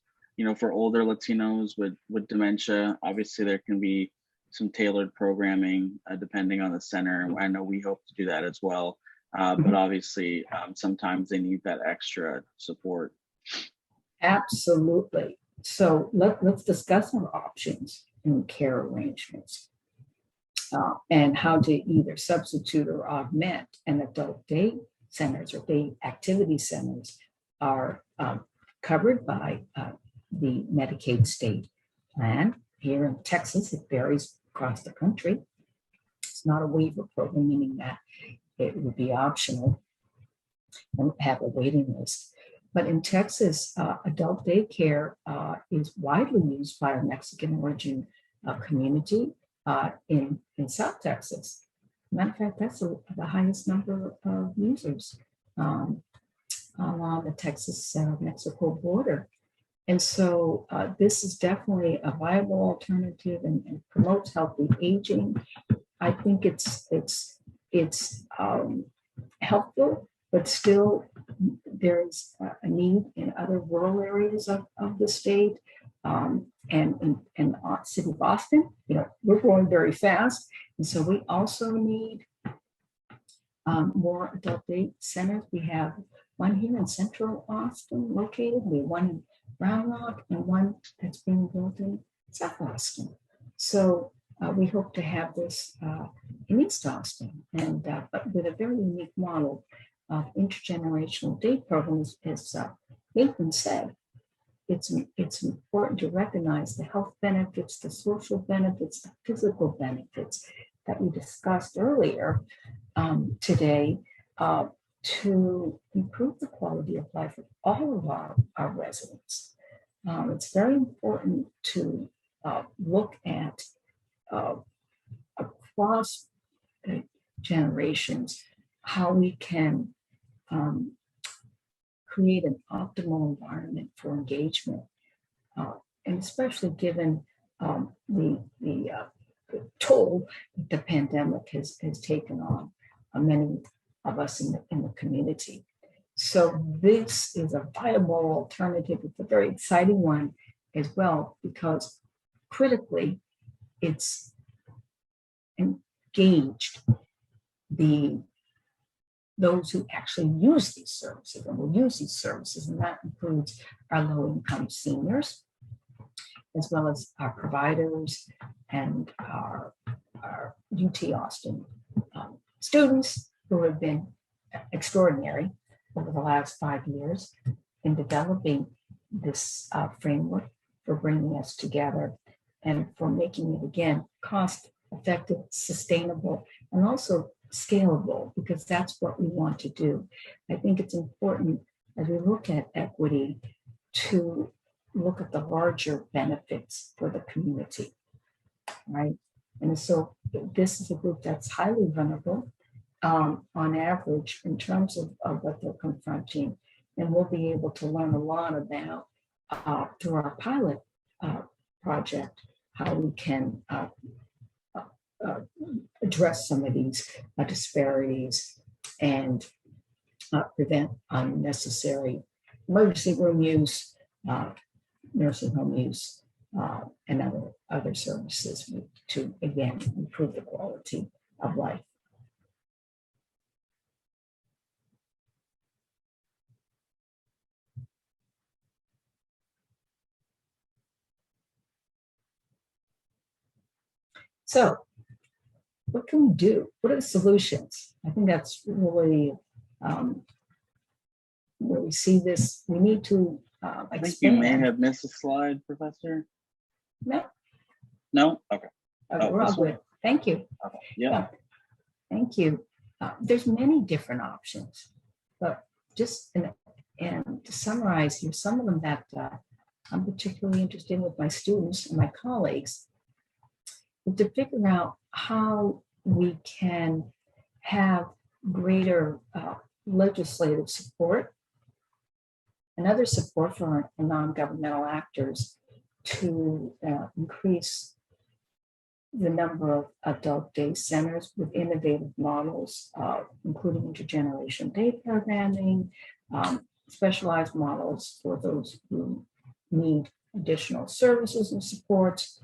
for older Latinos with dementia? Obviously there can be some tailored programming depending on the center. I know we hope to do that as well, but obviously sometimes they need that extra support. Absolutely. So let's discuss our options in care arrangements and how to either substitute or augment. And adult day centers or day activity centers are covered by the Medicaid state plan. Here in Texas, it varies across the country. It's not a waiver program, meaning that it would be optional and have a waiting list. But in Texas, adult daycare is widely used by our Mexican origin community in South Texas. Matter of fact, that's the highest number of users along the Texas-Mexico border. And so this is definitely a viable alternative and promotes healthy aging. I think it's helpful, but still there's a need in other rural areas of the state. And in the city of Austin, we're growing very fast. And so we also need more adult day centers. We have one here in central Austin located. We have one in Round Rock and one that's being built in South Austin. So we hope to have this in East Austin, and but with a very unique model of intergenerational day programs. As Nathan said, it's important to recognize the health benefits, the social benefits, the physical benefits that we discussed earlier today to improve the quality of life of all of our residents. It's very important to look at across generations how we can create an optimal environment for engagement, and especially given the toll that the pandemic has taken on many of us in the community. So this is a viable alternative. It's a very exciting one as well, because critically, it's engaged those who actually use these services and will use these services, and that includes our low-income seniors, as well as our providers and our UT Austin students who have been extraordinary over the last 5 years in developing this framework, for bringing us together and for making it, again, cost-effective, sustainable, and also scalable, because that's what we want to do. I think it's important as we look at equity to look at the larger benefits for the community, right? And so this is a group that's highly vulnerable on average in terms of what they're confronting. And we'll be able to learn a lot about through our pilot project, how we can address some of these disparities and prevent unnecessary emergency room use, nursing home use, and other services to, again, improve the quality of life. So what can we do? What are the solutions? I think that's really where we see this. We need to I think you may expand. have missed a slide, Professor. No, No? Okay. we're all this one? good. Thank you. Okay. Yeah. Thank you. There's many different options, but just and to summarize here, some of them that I'm particularly interested in with my students and my colleagues, is to figure out how we can have greater legislative support and other support for non-governmental actors to increase the number of adult day centers with innovative models, including intergenerational day programming, specialized models for those who need additional services and supports.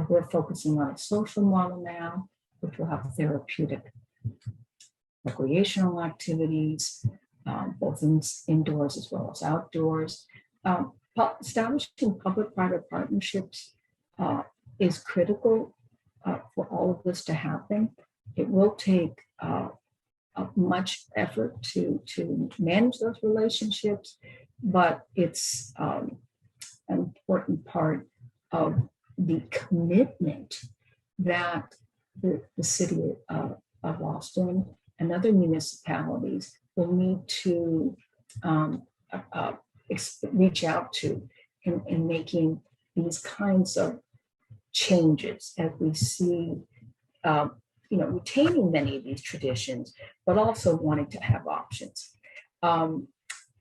We're focusing on a social model now, which will have therapeutic recreational activities, both indoors as well as outdoors. Establishing public-private partnerships is critical for all of this to happen. It will take much effort to manage those relationships, but it's an important part of the commitment that the city of Austin and other municipalities will need to reach out to in making these kinds of changes as we see, retaining many of these traditions, but also wanting to have options,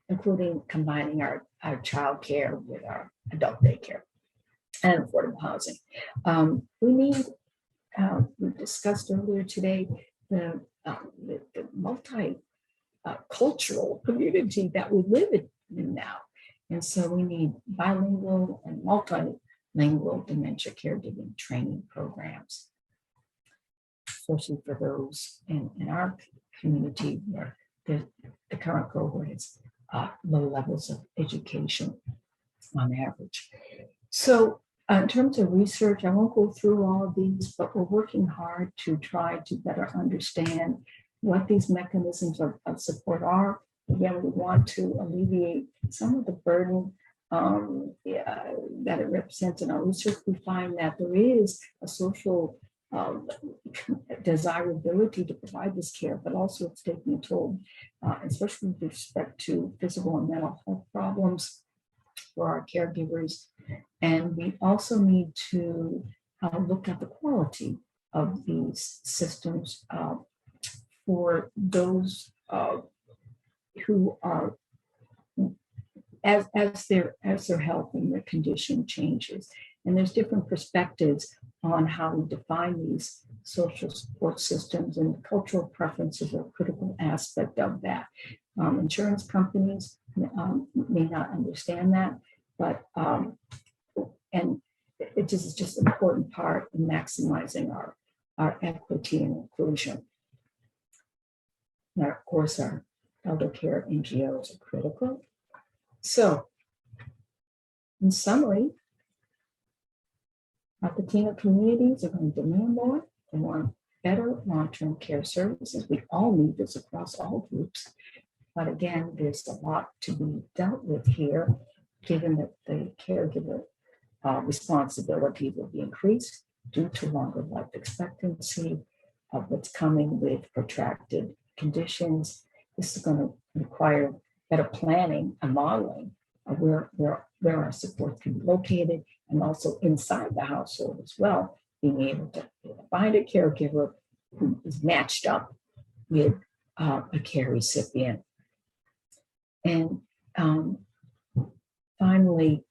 including combining our child care with our adult daycare and affordable housing. We need, we discussed earlier today, the multi-cultural community that we live in now. And so we need bilingual and multilingual dementia caregiving training programs, especially for those in our community where the current cohort is low levels of education on average. So in terms of research, I won't go through all of these, but we're working hard to try to better understand what these mechanisms of support are. Again, we want to alleviate some of the burden that it represents in our research. We find that there is a social desirability to provide this care, but also it's taking a toll, especially with respect to physical and mental health problems for our caregivers. And we also need to look at the quality of these systems for those who are, as their health and their condition changes. And there's different perspectives on how we define these social support systems, and cultural preferences are a critical aspect of that. Insurance companies may not understand that, but and it is just an important part in maximizing our equity and inclusion. Now, of course, our elder care NGOs are critical. So, in summary, our Latino communities are going to demand more. They want better long-term care services. We all need this across all groups. But again, there's a lot to be dealt with here, given that the caregiver responsibility will be increased due to longer life expectancy, of what's coming with protracted conditions. This is going to require better planning and modeling of where our support can be located, and also inside the household as well, being able to find a caregiver who is matched up with a care recipient. And finally,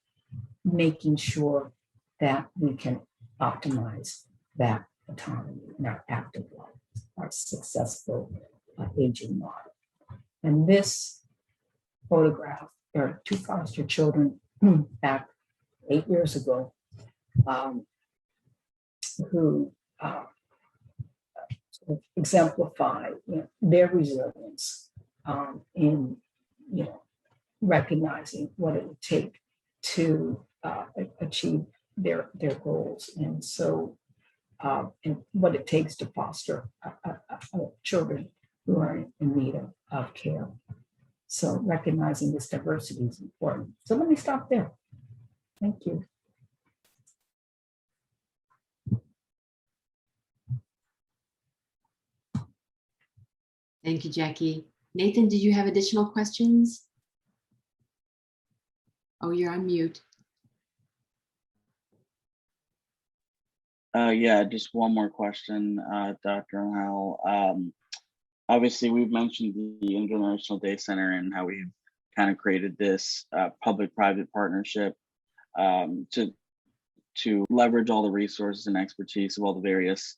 making sure that we can optimize that autonomy in our active life, our successful aging model. And this photograph, there are two foster children back 8 years ago who sort of exemplify their resilience in recognizing what it would take to achieve their goals. And so and what it takes to foster children who are in need of care. So recognizing this diversity is important. So let me stop there. Thank you. Thank you, Jackie. Nathan, did you have additional questions? Oh, you're on mute. Yeah, just one more question, Dr. Howell. Obviously, we've mentioned the International Day Center and how we've kind of created this public-private partnership to leverage all the resources and expertise of all the various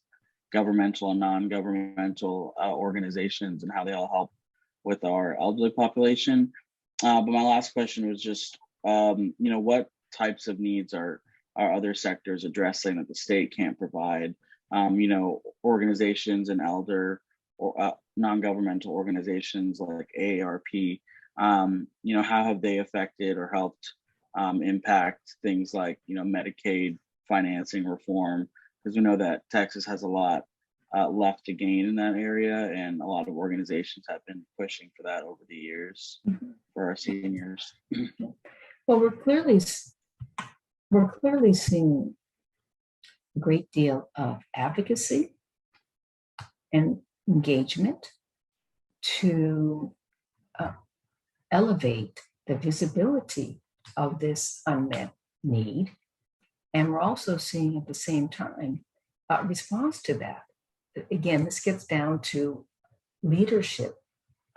governmental and non-governmental organizations and how they all help with our elderly population. But my last question was just, what types of needs are other sectors addressing that the state can't provide? Organizations and elder or non-governmental organizations like AARP, how have they affected or helped impact things like, Medicaid financing reform? Because we know that Texas has a lot left to gain in that area, and a lot of organizations have been pushing for that over the years for our seniors. Well, we're clearly seeing a great deal of advocacy and engagement to elevate the visibility of this unmet need. And we're also seeing at the same time a response to that. Again, this gets down to leadership,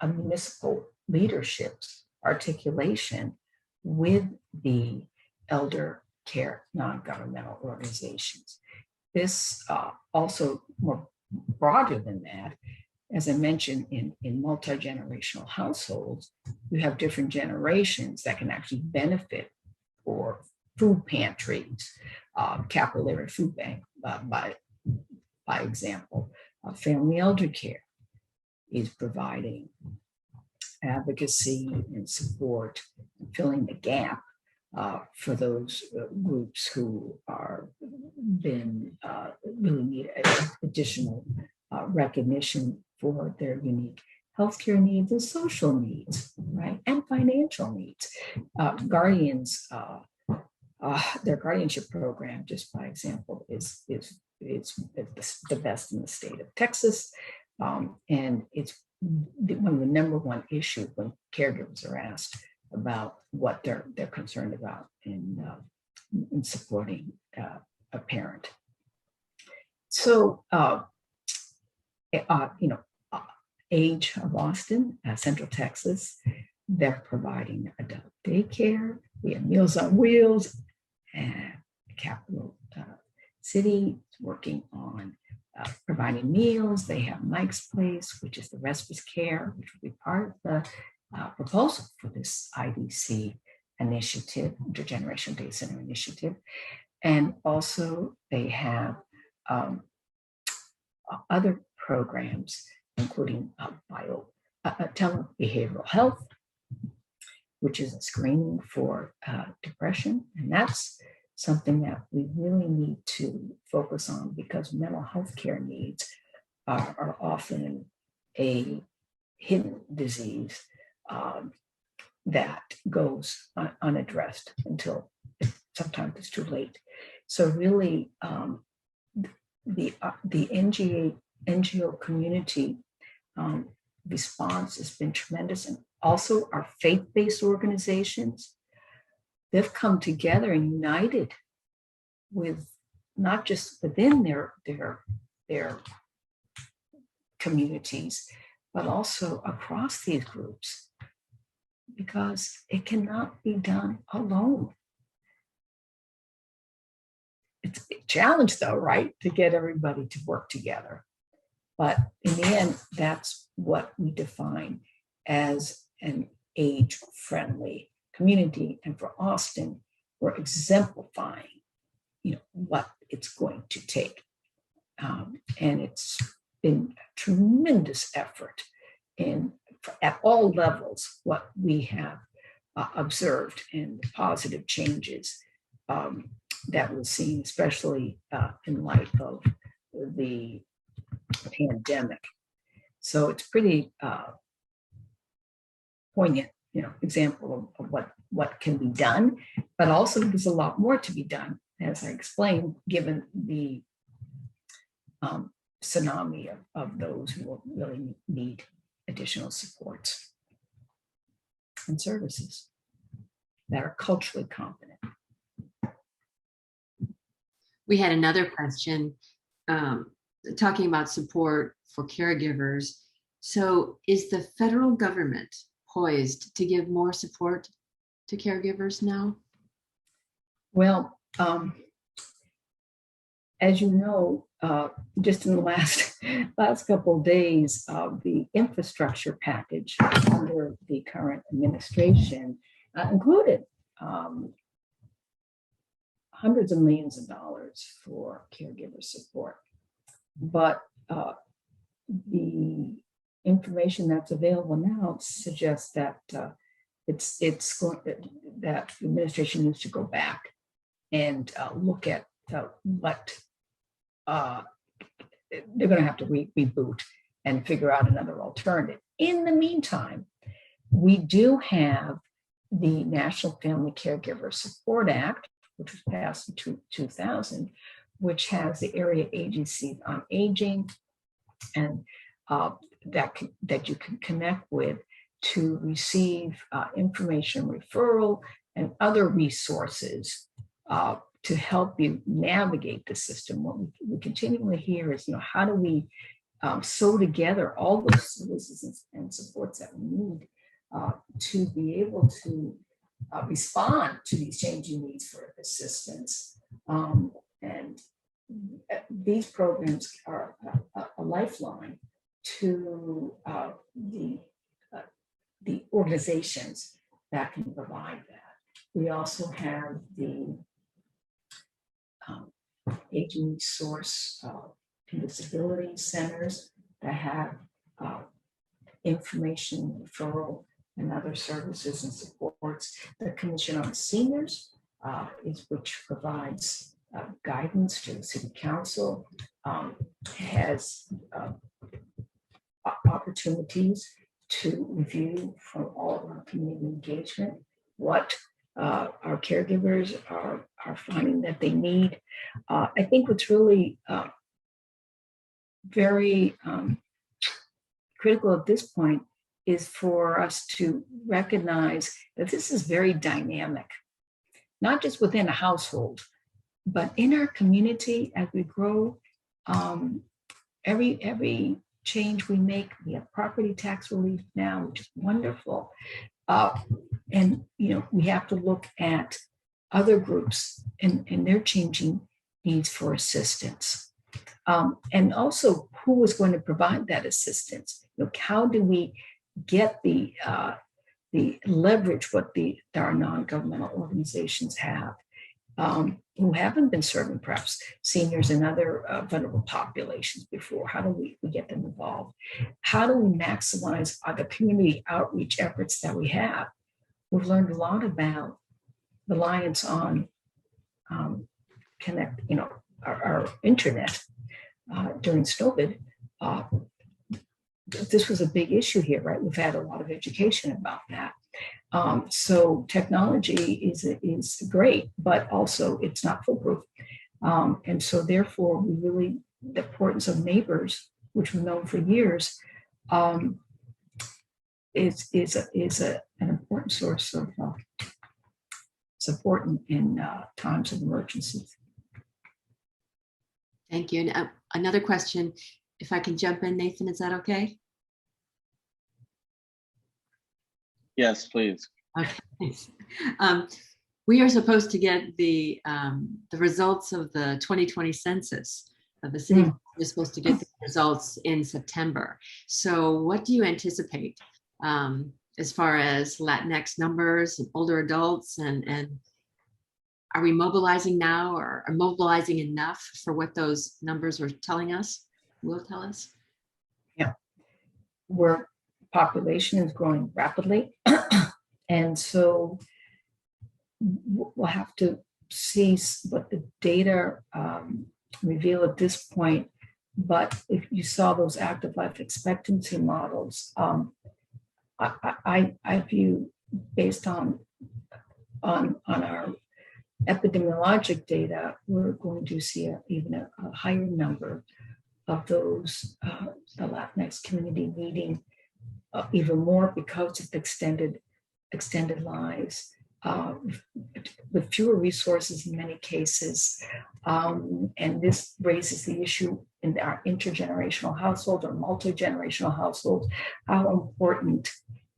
a municipal leadership's articulation with the elder care non-governmental organizations. This also more broader than that, as I mentioned, in multi-generational households, you have different generations that can actually benefit for food pantries, capillary food bank, by example. Family elder care is providing advocacy and support, and filling the gap for those groups who are really need additional recognition for their unique healthcare needs and social needs, right, and financial needs. Guardians, their guardianship program, just by example, is the best in the state of Texas, and it's one of the number one issue when caregivers are asked about what they're concerned about in supporting a parent. So, Age of Austin, Central Texas, they're providing adult daycare. We have Meals on Wheels, and Capital City is working on providing meals. They have Mike's Place, which is the respite care, which will be part of the proposal for this IDC initiative, Intergenerational Day Center initiative. And also they have other programs, including telebehavioral health, which is a screening for depression. And that's something that we really need to focus on, because mental health care needs are often a hidden disease that goes unaddressed until sometimes it's too late. So really, the NGO community response has been tremendous, and also our faith-based organizations, they've come together and united with not just within their communities, but also across these groups, because it cannot be done alone. It's a big challenge though, right? To get everybody to work together. But in the end, that's what we define as an age-friendly community. And for Austin, we're exemplifying, what it's going to take. And it's been a tremendous effort at all levels, what we have observed and the positive changes that we're seeing, especially in light of the pandemic. So it's pretty poignant, example of what can be done, but also there's a lot more to be done, as I explained, given the tsunami of those who will really need additional supports and services that are culturally competent. We had another question talking about support for caregivers. So is the federal government poised to give more support to caregivers now? Well, as you know, just in the last couple of days, the infrastructure package under the current administration included hundreds of millions of dollars for caregiver support. But the information that's available now suggests that that the administration needs to go back and look at what they're going to have to reboot and figure out another alternative. In the meantime, we do have the National Family Caregiver Support Act, which was passed in 2000, which has the area agency on aging and that you can connect with to receive information referral and other resources to help you navigate the system. What we continually hear is, how do we sew together all those services and supports that we need to be able to respond to these changing needs for assistance. And these programs are a lifeline to the organizations that can provide that. We also have the aging resource and disability centers that have information referral and other services and supports. The Commission on Seniors which provides guidance to the City Council, has opportunities to review from all of our community engagement what our caregivers are finding that they need. I think what's really very critical at this point is for us to recognize that this is very dynamic, not just within a household, but in our community as we grow. Every change we make, we have property tax relief now, which is wonderful. And we have to look at other groups and their changing needs for assistance. And also who is going to provide that assistance? How do we get the leverage what our non-governmental organizations have, who haven't been serving perhaps seniors and other vulnerable populations before? How do we get them involved? How do we maximize the community outreach efforts that we have? We've learned a lot about reliance on our internet during COVID. This was a big issue here, right? We've had a lot of education about that. So technology is great, but also it's not foolproof. And so therefore, the importance of neighbors, which we've known for years, is an important source of support in times of emergencies. Thank you. And another question, if I can jump in, Nathan, is that okay? Yes, please. Okay. We are supposed to get the results of the 2020 census of the city. We're supposed to get the results in September. So what do you anticipate as far as Latinx numbers and older adults, and are we mobilizing now, or are mobilizing enough for what those numbers are telling us, will tell us? Yeah, where population is growing rapidly. And so we'll have to see what the data reveal at this point But if you saw those active life expectancy models, I view, based on our epidemiologic data, we're going to see even a higher number of those, the Latinx community needing even more because of extended lives, with fewer resources in many cases. And this raises the issue in our intergenerational household or multi-generational households, how important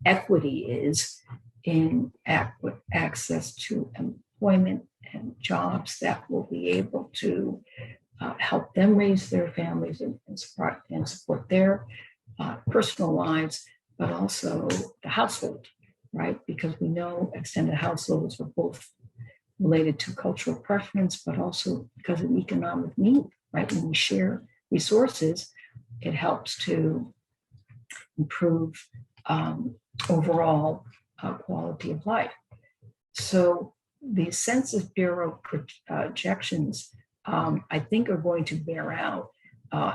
equity is in access to employment and jobs that will be able to help them raise their families and support their personal lives, but also the household, right? Because we know extended households are both related to cultural preference, but also because of economic need, right? When we share resources, it helps to improve overall quality of life. So the Census Bureau projections, I think, are going to bear out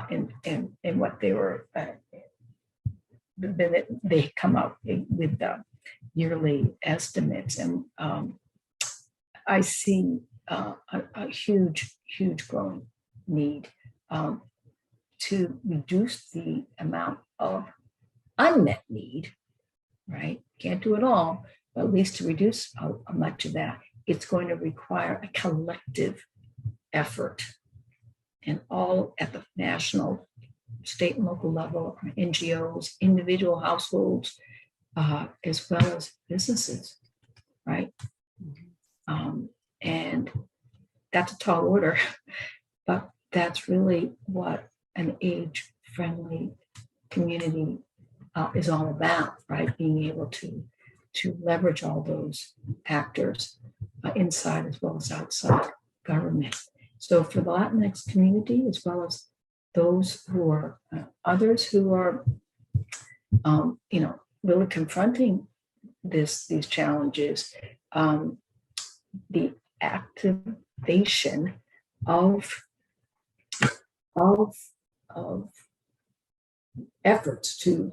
in what they were, they come up with yearly estimates. And I see a huge growing need to reduce the amount of unmet need, right? Can't do it all, but at least to reduce much of that, it's going to require a collective effort, and all at the national, state and local level, NGOs, individual households, as well as businesses, right? And that's a tall order, but that's really what an age-friendly community is all about, right? Being able to leverage all those actors inside as well as outside government. So for the Latinx community, as well as those who are others who are, really confronting these challenges, the activation of efforts to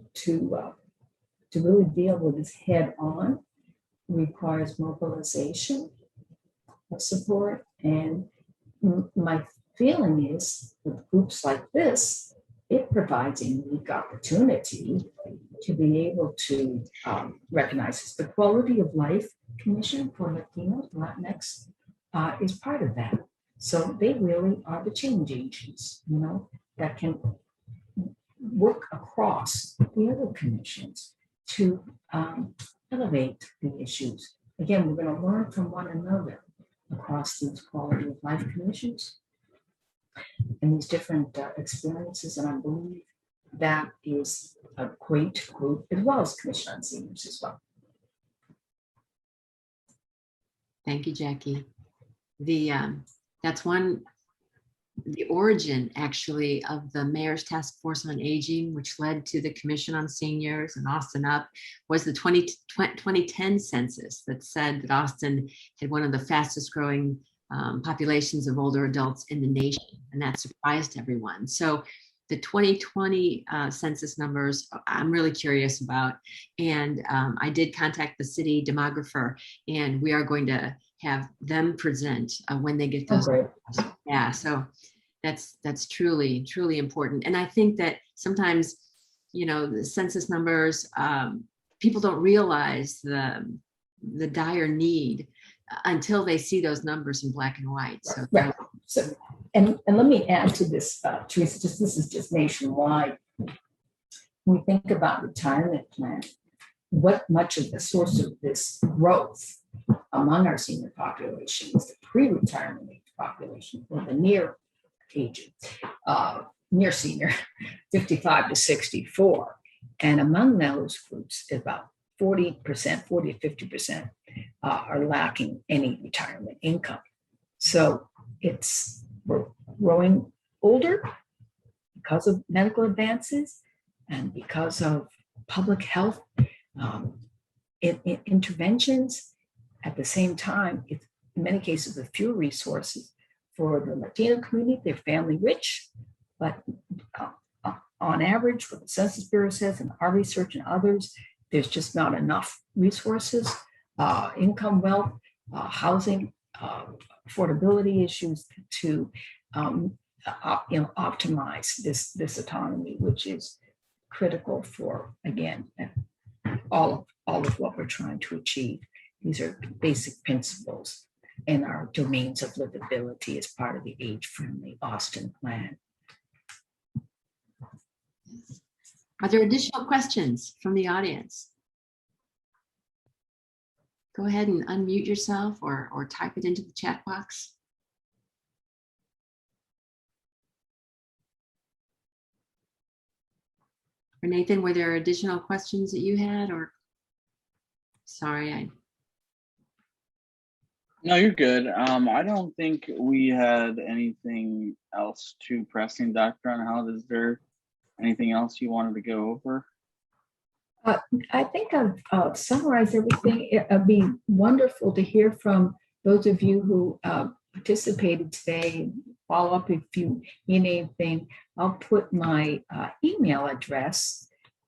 really deal with this head on requires mobilization of support. And my feeling is with groups like this, it provides a unique opportunity to be able to recognize the Quality of Life Commission for Latinos, Latinx is part of that. So they really are the change agents, that can work across the other commissions to elevate the issues. Again, we're going to learn from one another across these Quality of Life commissions and these different experiences. And I believe that is a great group, as well as Commission on Seniors as well. Thank you, Jackie. That's the origin actually of the Mayor's Task Force on Aging, which led to the Commission on Seniors and AustinUP, was the 2010 census that said that Austin had one of the fastest growing populations of older adults in the nation, and that surprised everyone. So the 2020 census numbers, I'm really curious about, and I did contact the city demographer, and we are going to have them present when they get those. Okay. Yeah, so that's truly important. And I think that sometimes, the census numbers, people don't realize the dire need until they see those numbers in black and white. So, right. So, and let me add to this, Teresa, this is just nationwide. When we think about retirement plan, what much of the source of this growth among our senior population is the pre-retirement age population, or the near age, near senior, 55 to 64. And among those groups, about 40%, 40 to 50% are lacking any retirement income. So we're growing older because of medical advances and because of public health interventions. At the same time, it's in many cases with fewer resources for the Latino community. They're family rich, but on average, what the Census Bureau says and our research and others, there's just not enough resources, income, wealth, housing, affordability issues to optimize this autonomy, which is critical for, again, all of what we're trying to achieve. These are basic principles in our domains of livability as part of the age-friendly Austin plan. Are there additional questions from the audience? Go ahead and unmute yourself or type it into the chat box. Or Nathan, were there additional questions that you had, or sorry, No, you're good. I don't think we had anything else too pressing, Dr. Unheld. Is there anything else you wanted to go over? I think I've summarized everything. It'd be wonderful to hear from those of you who participated today. Follow up if you need anything. I'll put my email address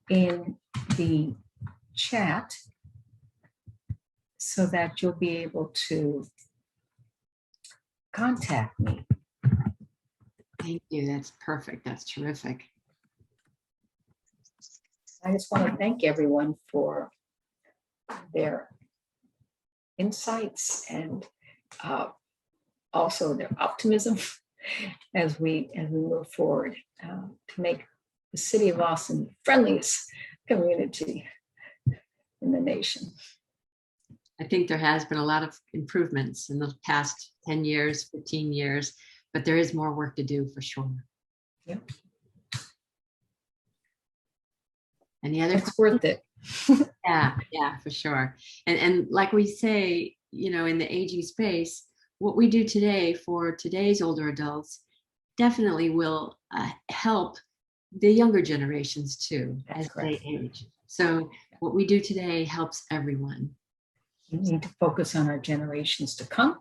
in the chat so that you'll be able to contact me. thank you. That's perfect. That's terrific. I just want to thank everyone for their insights and also their optimism as we move forward to make the city of Austin the friendliest community in the nation. I think there has been a lot of improvements in the past 10 years, 15 years, but there is more work to do for sure. Yep. Any other? It's worth it. Yeah, for sure. And like we say, in the aging space, what we do today for today's older adults definitely will help the younger generations too. That's as correct. they age. So what we do today helps everyone. We need to focus on our generations to come.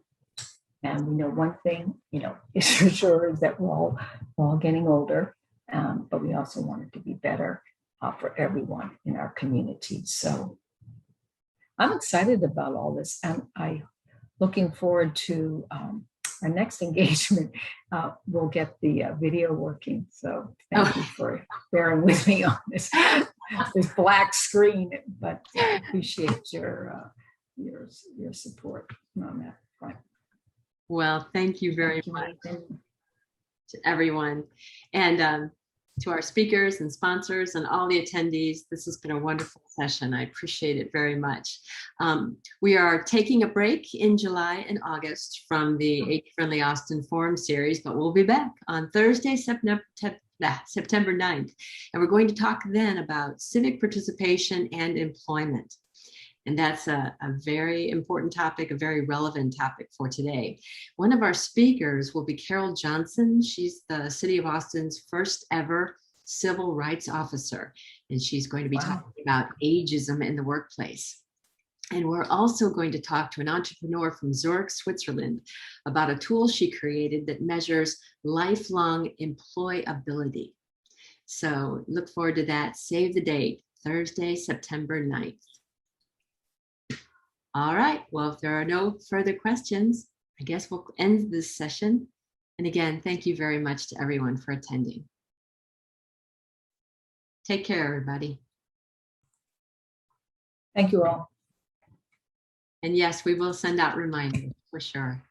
And we know one thing, is for sure is that we're all getting older, but we also want it to be better for everyone in our community. So I'm excited about all this, and I'm looking forward to our next engagement. We'll get the video working. So thank you for bearing with me on this black screen, but I appreciate your support on that front. Well, thank you very much to everyone. And to our speakers and sponsors and all the attendees, this has been a wonderful session. I appreciate it very much. We are taking a break in July and August from the Age Friendly Austin Forum series, but we'll be back on Thursday, September 9th. And we're going to talk then about civic participation and employment. And that's a very important topic, a very relevant topic for today. One of our speakers will be Carol Johnson. She's the City of Austin's first ever civil rights officer. And she's going to be talking about ageism in the workplace. And we're also going to talk to an entrepreneur from Zurich, Switzerland, about a tool she created that measures lifelong employability. So look forward to that. Save the date, Thursday, September 9th. All right, well, if there are no further questions, I guess we'll end this session. And again, thank you very much to everyone for attending. Take care, everybody. Thank you all. And yes, we will send out reminders for sure.